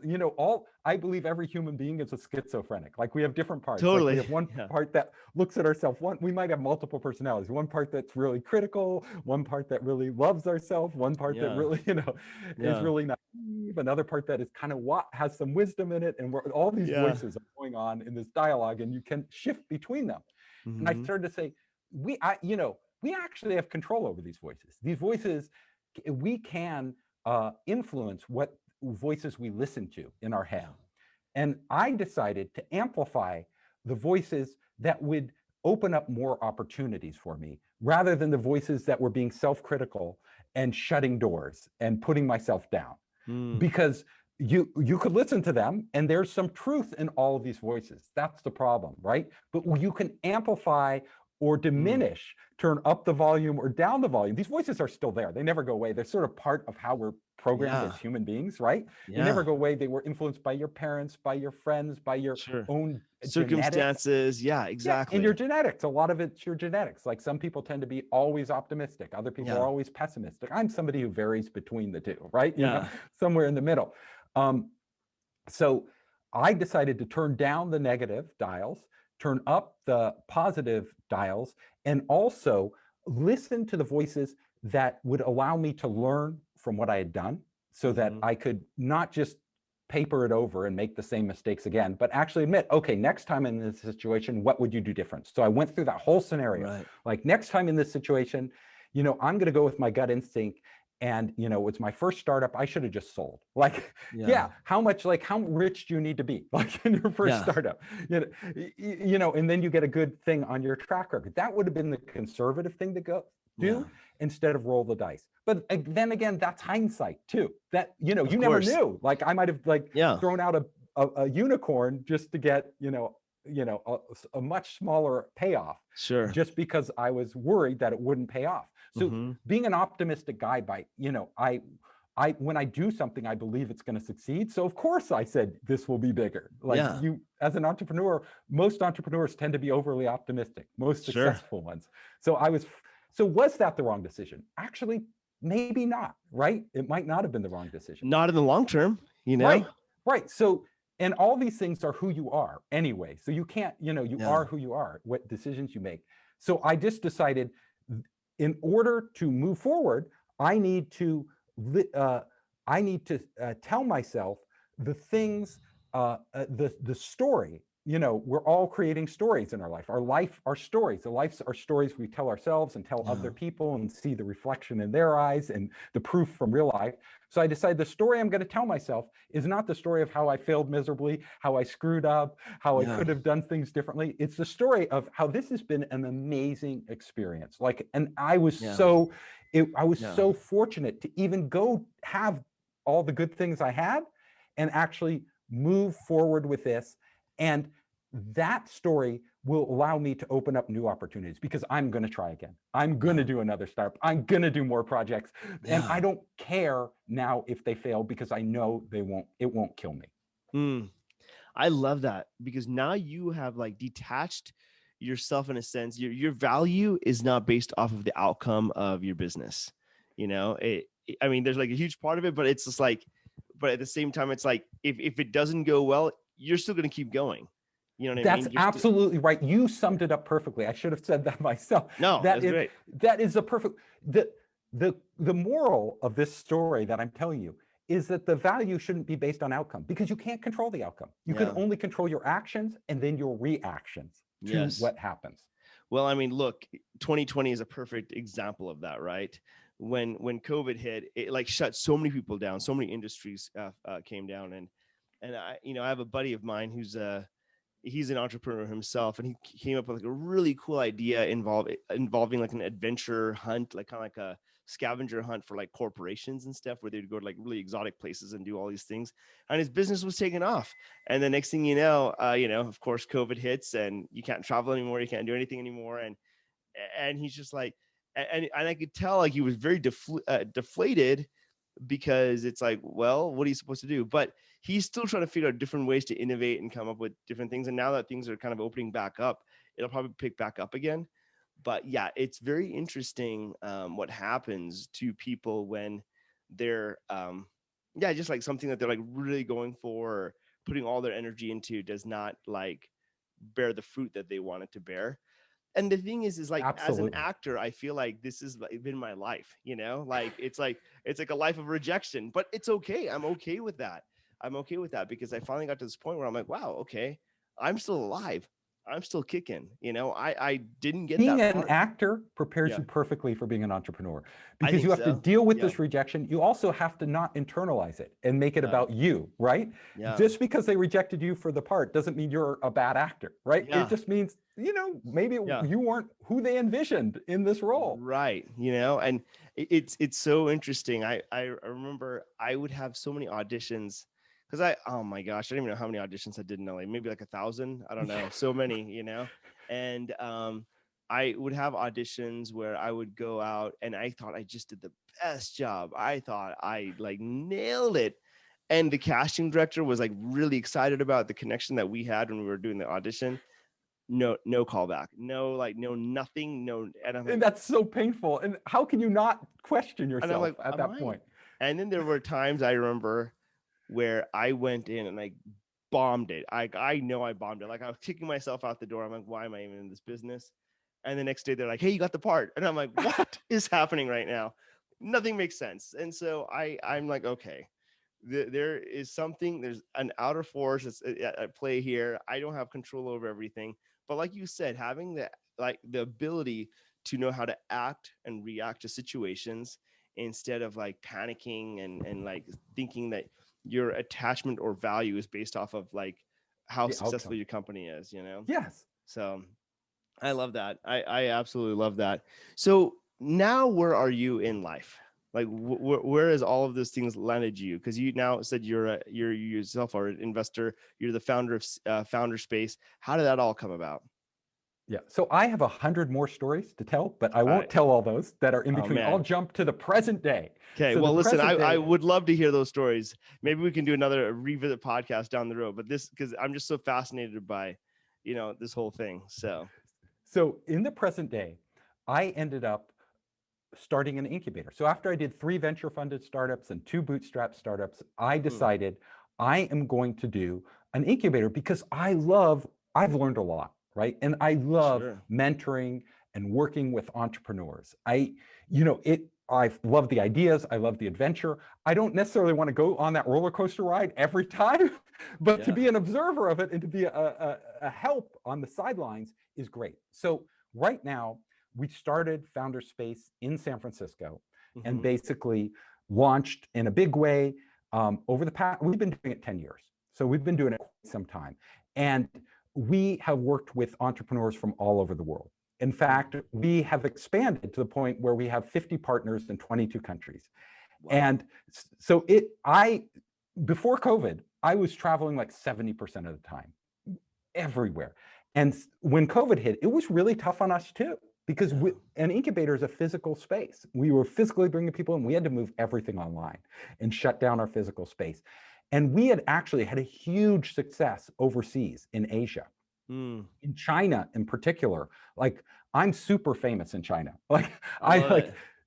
I believe every human being is a schizophrenic. Like we have different parts. Totally. Like we have one part that looks at ourselves. We might have multiple personalities. One part that's really critical, one part that really loves ourselves, one part that really, is really naive, another part that is kind of has some wisdom in it. And all these voices are going on in this dialogue, and you can shift between them. And I started to say, we actually have control over these voices. These voices, we can influence what voices we listen to in our head. And I decided to amplify the voices that would open up more opportunities for me, rather than the voices that were being self-critical and shutting doors and putting myself down. Because you could listen to them, and there's some truth in all of these voices. That's the problem, right? But you can amplify or diminish, turn up the volume or down the volume. These voices are still there. They never go away. They're sort of part of how we're programmed as human beings, right? They never go away. They were influenced by your parents, by your friends, by your own circumstances. Genetics. Exactly. And your genetics. A lot of it's your genetics. Like some people tend to be always optimistic. Other people are always pessimistic. I'm somebody who varies between the two, right? Somewhere in the middle. So I decided to turn down the negative dials, turn up the positive dials, and also listen to the voices that would allow me to learn from what I had done, so that I could not just paper it over and make the same mistakes again, but actually admit, okay, next time in this situation, what would you do different? So I went through that whole scenario. Like next time in this situation, I'm going to go with my gut instinct. And, it's my first startup. I should have just sold. Like, how rich do you need to be? Like in your first startup, and then you get a good thing on your track record. That would have been the conservative thing to do instead of roll the dice. But then again, that's hindsight too. That, you never knew. Like I might have thrown out a unicorn just to get, a much smaller payoff. Sure. Just because I was worried that it wouldn't pay off. So being an optimistic guy when I do something, I believe it's going to succeed. So of course I said, this will be bigger. Like you, as an entrepreneur, most entrepreneurs tend to be overly optimistic, most successful ones. So was that the wrong decision? Actually, maybe not, right? It might not have been the wrong decision. Not in the long term, Right. So, and all these things are who you are anyway. So you can't, you are who you are, what decisions you make. So I just decided, in order to move forward, I need to tell myself the things, the story. We're all creating stories in our life. Our stories. The lives are stories we tell ourselves and tell other people, and see the reflection in their eyes and the proof from real life. So I decided the story I'm going to tell myself is not the story of how I failed miserably, how I screwed up, how I could have done things differently. It's the story of how this has been an amazing experience. And I was so fortunate to even go have all the good things I had and actually move forward with this. And that story will allow me to open up new opportunities, because I'm going to try again. I'm going to do another startup. I'm going to do more projects. And I don't care now if they fail, because I know it won't kill me. I love that, because now you have detached yourself in a sense. Your value is not based off of the outcome of your business. There's a huge part of it, but it's just but at the same time, it's if it doesn't go well, you're still going to keep going. You know what I mean? That's absolutely right. You summed it up perfectly. I should have said that myself. No, that's great. That is a perfect, the moral of this story that I'm telling you is that the value shouldn't be based on outcome, because you can't control the outcome. You can only control your actions and then your reactions to what happens. Well, look, 2020 is a perfect example of that, right? When COVID hit, it shut so many people down, so many industries came down, and I have a buddy of mine who's he's an entrepreneur himself, and he came up with a really cool idea involving an adventure hunt, kind of like a scavenger hunt for corporations and stuff, where they'd go to really exotic places and do all these things. And his business was taking off. And the next thing you know, of course, COVID hits, and you can't travel anymore, you can't do anything anymore, and he's just and I could tell he was very deflated, because it's like, well, what are you supposed to do? But he's still trying to figure out different ways to innovate and come up with different things. And now that things are kind of opening back up, it'll probably pick back up again. But yeah, it's very interesting what happens to people when they're just like something that they're like really going for, or putting all their energy into, does not like bear the fruit that they want it to bear. And the thing is like, as an Absolutely. actor, I feel like this has been my life, like it's like a life of rejection, but it's okay. I'm okay with that. Because I finally got to this point where I'm like, wow, okay, I'm still alive. I'm still kicking. I didn't get Being that an part. actor prepares Yeah. you perfectly for being an entrepreneur, I because think you have to so. deal with Yeah. this rejection. You also have to not internalize it and make it Yeah. about you, right? Yeah. Just because they rejected you for the part doesn't mean you're a bad actor, right? Yeah. It just means, maybe Yeah. you weren't who they envisioned in this role. Right. And it's so interesting. I remember I would have so many auditions, because oh my gosh, I don't even know how many auditions I did in LA, maybe like 1,000. I don't know. So many, and I would have auditions where I would go out and I thought I just did the best job. I thought I like nailed it. And the casting director was like really excited about the connection that we had when we were doing the audition. No callback, no nothing, no. And I'm like, And that's so painful. And how can you not question and I'm yourself like, at am that I? point? And then there were times I remember where I went in and I bombed it. I know I bombed it. Like, I was kicking myself out the door. I'm like, why am I even in this business? And the next day they're like, hey, you got the part. And I'm like, what is happening right now? Nothing makes sense. And so I'm like, okay, there is something, there's an outer force that's at play here. I don't have control over everything. But like you said, having the ability to know how to act and react to situations, instead of like panicking and like thinking that your attachment or value is based off of like how The successful outcome. your company is, Yes. So I love that. I absolutely love that. So now, where are you in life? Like, where has all of those things landed you? Because you now said you yourself are an investor. You're the founder of Founder Space. How did that all come about? Yeah. So I have 100 more stories to tell, but I All won't right. tell all those that are in Oh, between. man. I'll jump to the present day. Okay. So Well, the listen, present I day- would love to hear those stories. Maybe we can do another revisit podcast down the road. But because I'm just so fascinated by, this whole thing. So in the present day, I ended up starting an incubator. So after I did 3 venture funded startups and 2 bootstrap startups, I decided I am going to do an incubator, because I've learned a lot, right? And I love mentoring and working with entrepreneurs. I love the ideas. I love the adventure. I don't necessarily want to go on that roller coaster ride every time, but to be an observer of it and to be a help on the sidelines is great. So right now, we started Founder Space in San Francisco and basically launched in a big way over the past, we've been doing it 10 years. So we've been doing it quite some time. And we have worked with entrepreneurs from all over the world. In fact, we have expanded to the point where we have 50 partners in 22 countries. Wow. And so before COVID, I was traveling like 70% of the time, everywhere. And when COVID hit, it was really tough on us too, because an incubator is a physical space. We were physically bringing people in. We had to move everything online and shut down our physical space. And we had actually had a huge success overseas in Asia. In China in particular, like I'm super famous in China. Like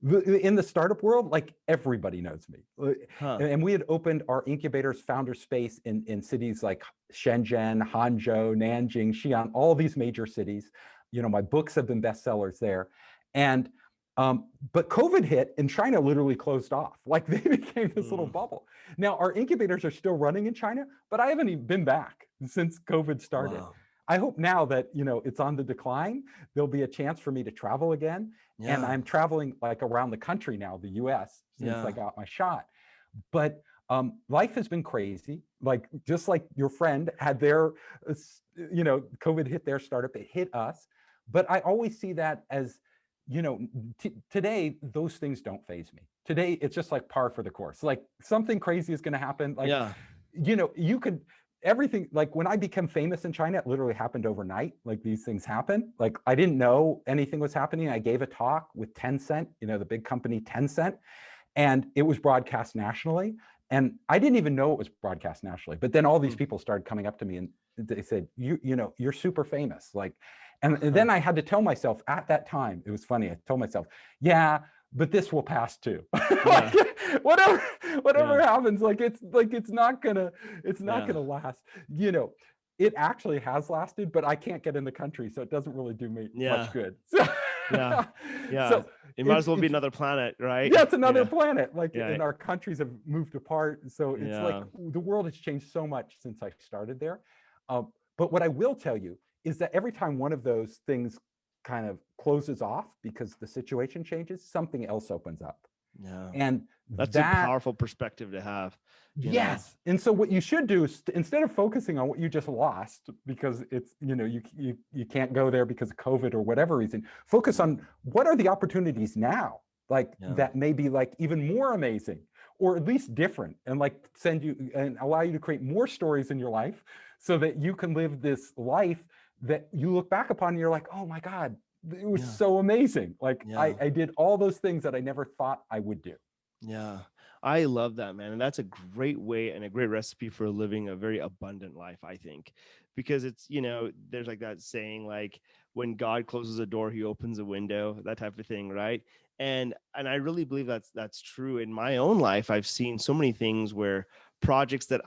in the startup world, like everybody knows me. And we had opened our incubators Founder Space in cities like Shenzhen, Hangzhou, Nanjing, Xi'an, all these major cities. My books have been bestsellers there. And but COVID hit and China literally closed off. Like they became this little bubble. Now our incubators are still running in China, but I haven't even been back since COVID started. Wow. I hope now that it's on the decline, there'll be a chance for me to travel again. Yeah. And I'm traveling like around the country now, the US, since I got my shot. But life has been crazy. Like just like your friend had their, COVID hit their startup, it hit us. But I always see that as, today, those things don't faze me. Today, it's just like par for the course. Like something crazy is going to happen. Like, you could, everything, like when I became famous in China, it literally happened overnight. Like these things happen. Like I didn't know anything was happening. I gave a talk with Tencent, the big company Tencent. and it was broadcast nationally. And I didn't even know it was broadcast nationally. But then all these people started coming up to me and they said, you know, you're super famous. Like, and then I had to tell myself at that time, it was funny. I told myself, yeah, but this will pass too. Like, whatever happens, like it's not gonna last. You know, it actually has lasted, but I can't get in the country, so it doesn't really do me much good. So, So it might as well be another planet, right? Yeah, it's another planet. Like, and our countries have moved apart, so it's like the world has changed so much since I started there. But what I will tell you is that every time one of those things kind of closes off because the situation changes, something else opens up. Yeah. And that's a powerful perspective to have. Yes. And so what you should do is, instead of focusing on what you just lost, because it's, you know, you can't go there because of COVID or whatever reason, focus on what are the opportunities now, like that may be like even more amazing, or at least different, and like send you and allow you to create more stories in your life so that you can live this life that you look back upon and you're like, oh my God, it was so amazing. Like I did all those things that I never thought I would do. Yeah, I love that, man. And that's a great way and a great recipe for living a very abundant life, I think, because it's, you know, there's like that saying, like, when God closes a door, he opens a window, that type of thing. Right. And I really believe that's true in my own life. I've seen so many things where projects that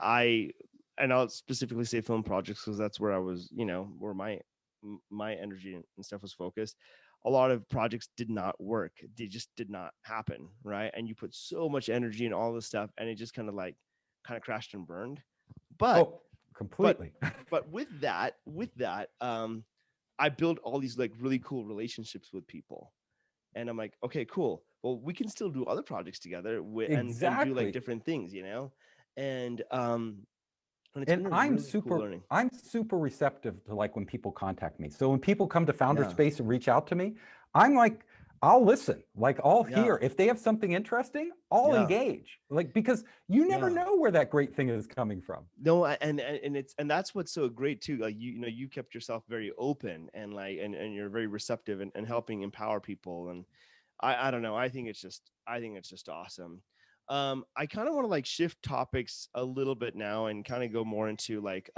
and I'll specifically say film projects, because that's where I was, you know, where my energy and stuff was focused. A lot of projects did not work. They just did not happen. Right. And you put so much energy in all this stuff and it just kind of crashed and burned. But completely. But with that, I built all these like really cool relationships with people. And I'm like, okay, cool. Well, we can still do other projects together and do like different things, you know? And I'm super receptive to like when people contact me. So when people come to Founder Space and reach out to me, I'm like, I'll listen, like I'll hear. If they have something interesting, I'll engage, like, because you never know where that great thing is coming from. No, and that's what's so great too. Like, you know, you kept yourself very open and like, and you're very receptive and helping empower people. And I don't know, I think it's just awesome. I kind of want to like shift topics a little bit now and kind of go more into like,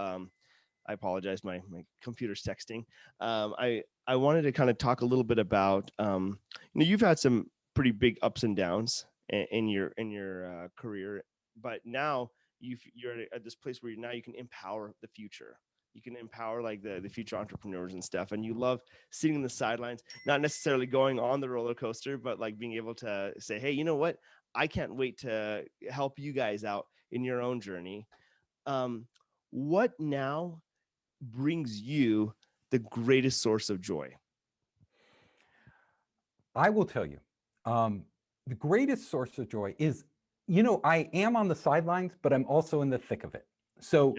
I apologize, my computer's texting. I wanted to kind of talk a little bit about, you know, you've had some pretty big ups and downs in your career, but now you're at this place where now you can empower the future. You can empower like the future entrepreneurs and stuff. And you love sitting in the sidelines, not necessarily going on the roller coaster, but like being able to say, hey, you know what? I can't wait to help you guys out in your own journey. What now brings you the greatest source of joy? I will tell you, the greatest source of joy is, you know, I am on the sidelines, but I'm also in the thick of it. So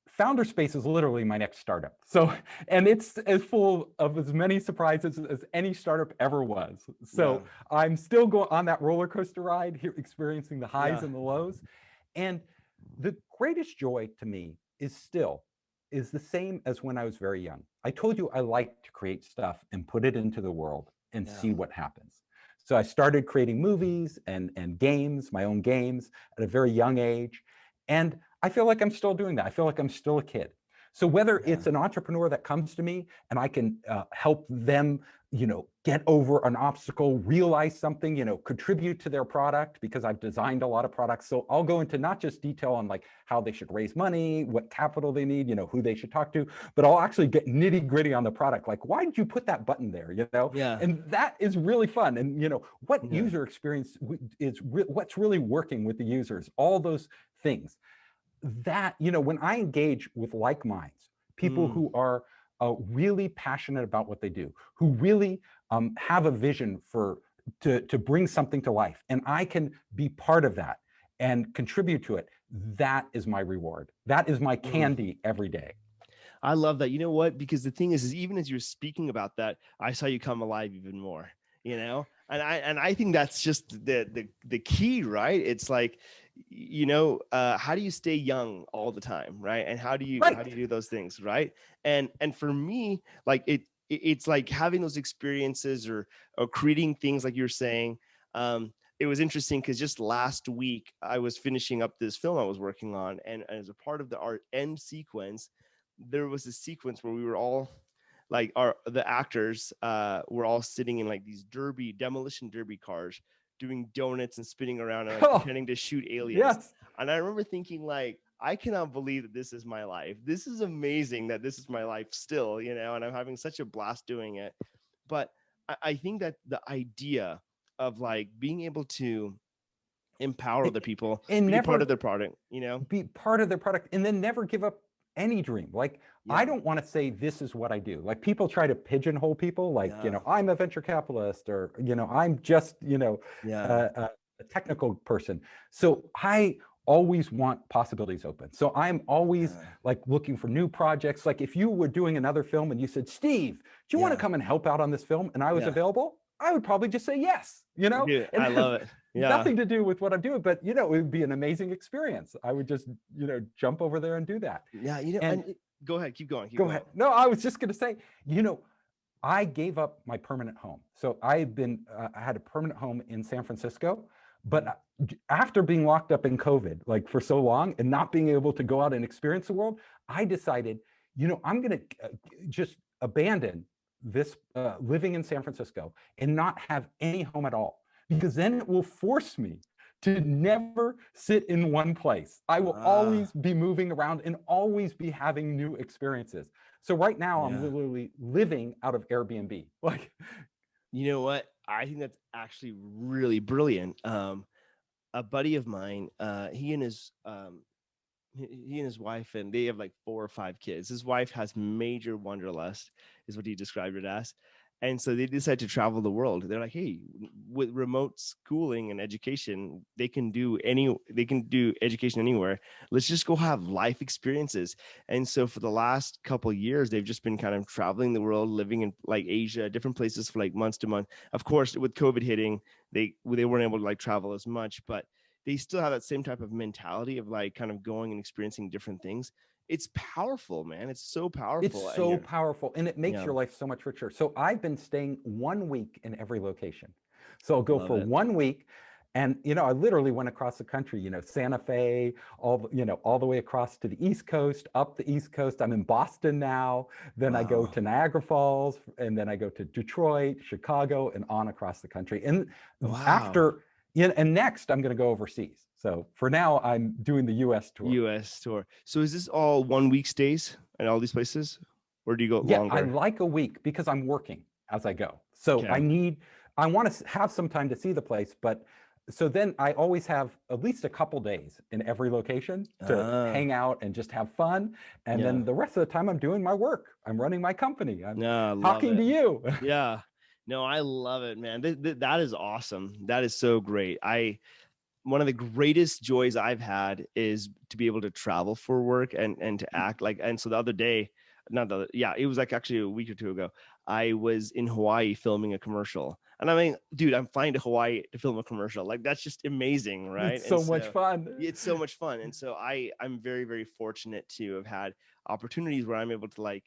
Founder Space is literally my next startup. So, and it's as full of as many surprises as any startup ever was. So I'm still going on that roller coaster ride here, experiencing the highs and the lows. And the greatest joy to me is the same as when I was very young. I told you I like to create stuff and put it into the world and see what happens. So I started creating movies and games, my own games, at a very young age. And I feel like I'm still doing that. I feel like I'm still a kid. So whether it's an entrepreneur that comes to me and I can help them, you know, get over an obstacle, realize something, you know, contribute to their product, because I've designed a lot of products. So I'll go into not just detail on like how they should raise money, what capital they need, you know, who they should talk to, but I'll actually get nitty gritty on the product. Like, why did you put that button there? You know? And that is really fun. And, you know, what user experience is what's really working with the users, all those things. That, you know, when I engage with like minds, people who are really passionate about what they do, who really have a vision to bring something to life, and I can be part of that and contribute to it, that is my reward. That is my candy every day. I love that. You know what? Because the thing is even as you're speaking about that, I saw you come alive even more, you know? And I think that's just the key, right? It's like, you know, how do you stay young all the time, right? And how do you do those things, right? And for me, like it's like having those experiences or creating things like you're saying, it was interesting because just last week I was finishing up this film I was working on, and as a part of our end sequence, there was a sequence where we were all like the actors were all sitting in like these demolition derby cars doing donuts and spinning around and like pretending to shoot aliens. Yes. And I remember thinking, like, I cannot believe that this is my life. This is amazing that this is my life still, and I'm having such a blast doing it. But I think that the idea of like being able to empower other people and be never part of their product, be part of their product, and then never give up any dream. Like, Yeah. I don't want to say this is what I do. Like, people try to pigeonhole people, like, Yeah. I'm a venture capitalist, or, I'm just, Yeah. a technical person. So I always want possibilities open. So I'm always like looking for new projects. Like, if you were doing another film and you said, Steve, do you want to come and help out on this film? And I was available, I would probably just say yes, Dude, And I love it. Yeah. nothing to do with what I'm doing, but it would be an amazing experience. I would just, jump over there and do that. Yeah, go ahead, keep going. Go ahead. No, I was just going to say, I gave up my permanent home. So I had a permanent home in San Francisco, but after being locked up in COVID, like for so long and not being able to go out and experience the world, I decided, I'm going to just abandon this living in San Francisco and not have any home at all, because then it will force me to never sit in one place. I will always be moving around and always be having new experiences. So right now I'm literally living out of Airbnb. Like, you know what? I think that's actually really brilliant. A buddy of mine, he and his wife, and they have like 4 or 5 kids. His wife has major wanderlust, is what he described it as. And so they decided to travel the world. They're like, hey, with remote schooling and education, they can do education anywhere. Let's just go have life experiences. And so for the last couple of years, they've just been kind of traveling the world, living in like Asia, different places for like months to month. Of course, with COVID hitting, they weren't able to like travel as much, but they still have that same type of mentality of like kind of going and experiencing different things. It's powerful, man. It's so powerful. It's so powerful, and it makes your life so much richer. So I've been staying 1 week in every location. So I'll go for 1 week, and I literally went across the country. Santa Fe, all the way across to the East Coast, up the East Coast. I'm in Boston now. Then I go to Niagara Falls, and then I go to Detroit, Chicago, and on across the country. And and next I'm going to go overseas. So for now, I'm doing the U.S. tour. So is this all 1 week stays at all these places, or do you go longer? I like a week because I'm working as I go. So I want to have some time to see the place, but so then I always have at least a couple days in every location to hang out and just have fun. And then the rest of the time I'm doing my work. I'm running my company. I'm talking to you. Yeah. No, I love it, man. That is awesome. That is so great. One of the greatest joys I've had is to be able to travel for work and to act like, and so the other day, it was like actually a week or 2 ago, I was in Hawaii filming a commercial. And I mean, dude, I'm flying to Hawaii to film a commercial. Like, that's just amazing, right? It's so much fun. It's so much fun. And so I'm very, very fortunate to have had opportunities where I'm able to like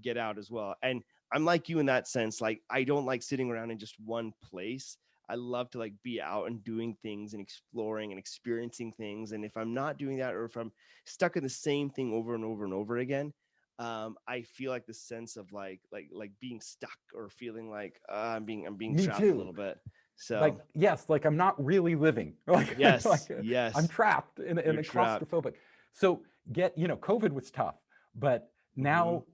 get out as well. And I'm like you in that sense. Like, I don't like sitting around in just one place. I love to like be out and doing things and exploring and experiencing things. And if I'm not doing that, or if I'm stuck in the same thing over and over and over again, I feel like the sense of like being stuck, or feeling like I'm being trapped a little bit. So like I'm not really living. Yes. I'm trapped in a claustrophobic. So COVID was tough, but now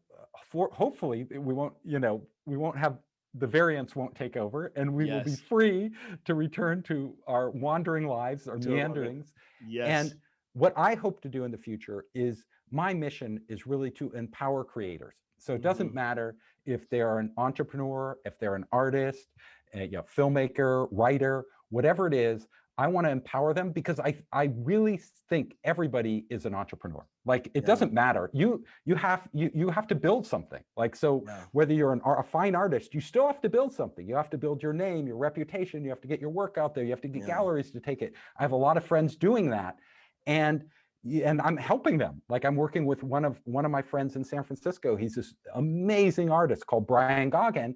hopefully we won't have, the variants won't take over, and we will be free to return to our wandering lives, our meanderings. And what I hope to do in the future is, my mission is really to empower creators. So it doesn't matter if they're an entrepreneur, if they're an artist, filmmaker, writer, whatever it is. I want to empower them, because I really think everybody is an entrepreneur. Like, it doesn't matter. You have to build something. Like, so whether you're a fine artist, you still have to build something. You have to build your name, your reputation. You have to get your work out there. You have to get galleries to take it. I have a lot of friends doing that, and I'm helping them. Like, I'm working with one of my friends in San Francisco. He's this amazing artist called Brian Goggin,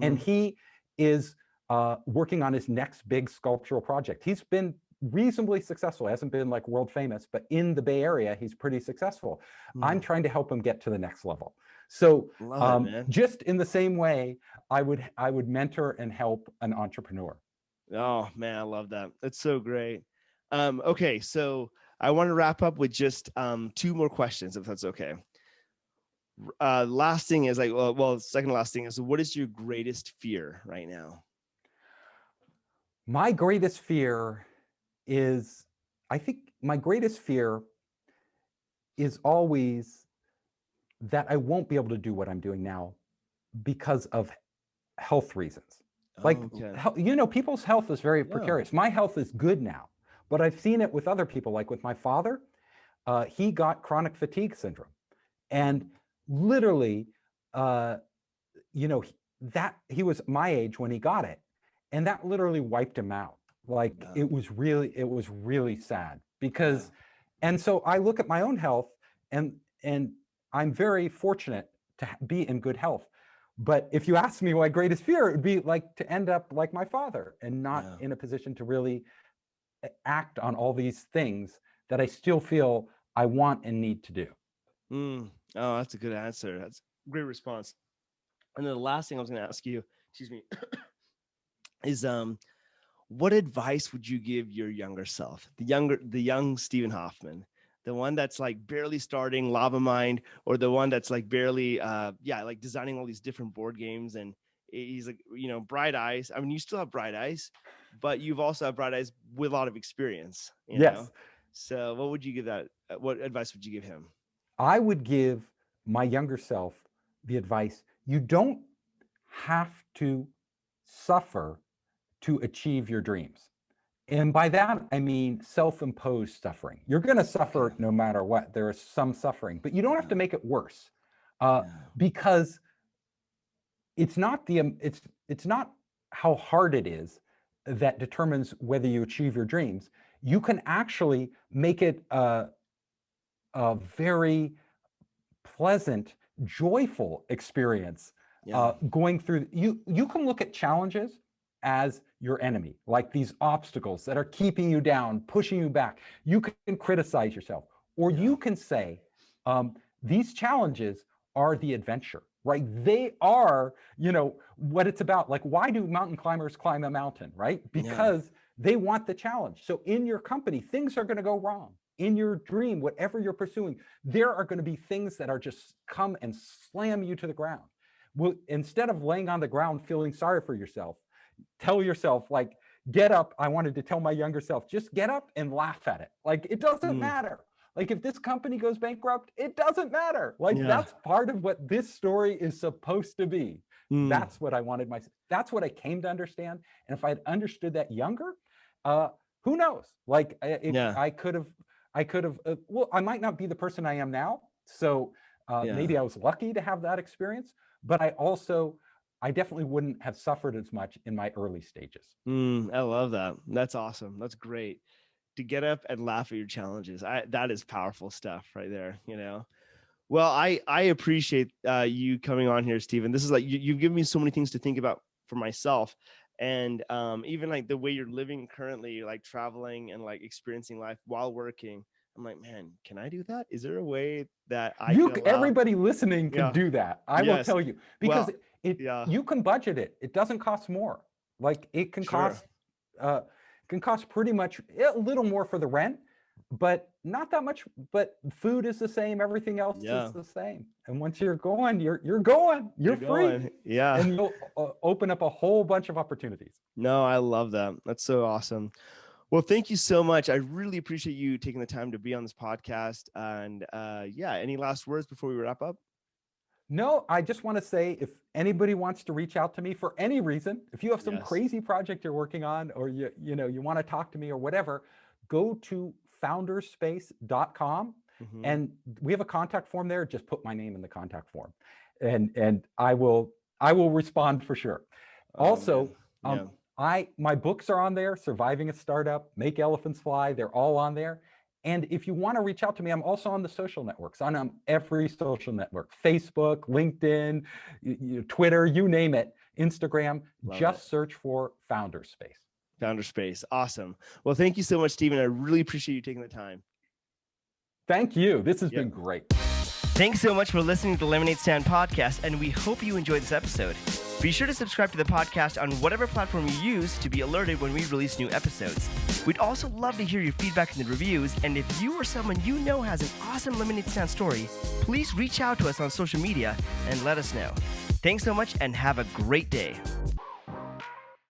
and he is working on his next big sculptural project. He's been reasonably successful. He hasn't been like world famous, but in the Bay Area, he's pretty successful. I'm trying to help him get to the next level. So just in the same way, I would mentor and help an entrepreneur. Oh man, I love that. That's so great. Okay, so I want to wrap up with just 2 more questions, if that's okay. Last thing is like, well, second to last thing is, what is your greatest fear right now? My greatest fear is, I think my greatest fear is always that I won't be able to do what I'm doing now because of health reasons. Like, you know, people's health is very precarious. My health is good now, but I've seen it with other people, like with my father. He got chronic fatigue syndrome, and literally, you know, that he was my age when he got it, and that literally wiped him out. Like it was really sad because, and so I look at my own health, and I'm very fortunate to be in good health. But if you ask me my greatest fear, it would be like to end up like my father and not in a position to really act on all these things that I still feel I want and need to do. Oh, that's a good answer. That's a great response. And then the last thing I was going to ask you, excuse me, is what advice would you give your younger self, the young Stephen Hoffman, the one that's like barely starting Lava Mind, or the one that's like barely, like designing all these different board games, and he's like, you know, bright eyes. I mean, you still have bright eyes, but you've also have bright eyes with a lot of experience. You know? So what would you give that? What advice would you give him? I would give my younger self the advice: you don't have to suffer to achieve your dreams. And by that, I mean self-imposed suffering. You're going to suffer no matter what. There is some suffering, but you don't have to make it worse, because it's not it's not how hard it is that determines whether you achieve your dreams. You can actually make it a very pleasant, joyful experience. Going through, you can look at challenges as your enemy, like these obstacles that are keeping you down, pushing you back. You can criticize yourself, or you can say, these challenges are the adventure, right? They are, you know, what it's about. Like, why do mountain climbers climb a mountain, right? Because they want the challenge. So in your company, things are going to go wrong. In your dream, whatever you're pursuing, there are going to be things that are just come and slam you to the ground. Well, instead of laying on the ground feeling sorry for yourself, tell yourself, like, get up. I wanted to tell my younger self, just get up and laugh at it. Like, it doesn't matter. Like, if this company goes bankrupt, it doesn't matter. Like, that's part of what this story is supposed to be. That's what I wanted that's what I came to understand. And if I had understood that younger, who knows? Like, I could have, well, I might not be the person I am now. So maybe I was lucky to have that experience, but I definitely wouldn't have suffered as much in my early stages. I love that. That's awesome. That's great. To get up and laugh at your challenges. That is powerful stuff right there, you know? Well, I appreciate you coming on here, Stephen. This is like, you've given me so many things to think about for myself. And even like the way you're living currently, like traveling and like experiencing life while working. I'm like, man, can I do that? Is there a way that everybody listening can do that? I will tell you, because you can budget it. It doesn't cost more. Like, it can cost pretty much a little more for the rent, but not that much. But food is the same. Everything else is the same. And once you're going, you're going. You're free. Going. Yeah. And you'll open up a whole bunch of opportunities. No, I love that. That's so awesome. Well, thank you so much. I really appreciate you taking the time to be on this podcast. And any last words before we wrap up? No, I just want to say, if anybody wants to reach out to me for any reason, if you have some crazy project you're working on, or you want to talk to me or whatever, go to founderspace.com and we have a contact form there. Just put my name in the contact form, and I will respond for sure. My books are on there: Surviving a Startup, Make Elephants Fly. They're all on there. And if you want to reach out to me, I'm also on the social networks. I'm on every social network: Facebook, LinkedIn, Twitter, you name it. Instagram. Love Just it. search for Founder Space. Founder Space. Awesome. Well, thank you so much, Stephen. I really appreciate you taking the time. Thank you. This has been great. Thanks so much for listening to the Lemonade Stand podcast, and we hope you enjoyed this episode. Be sure to subscribe to the podcast on whatever platform you use to be alerted when we release new episodes. We'd also love to hear your feedback in the reviews, and if you or someone you know has an awesome Lemonade Stand story, please reach out to us on social media and let us know. Thanks so much, and have a great day.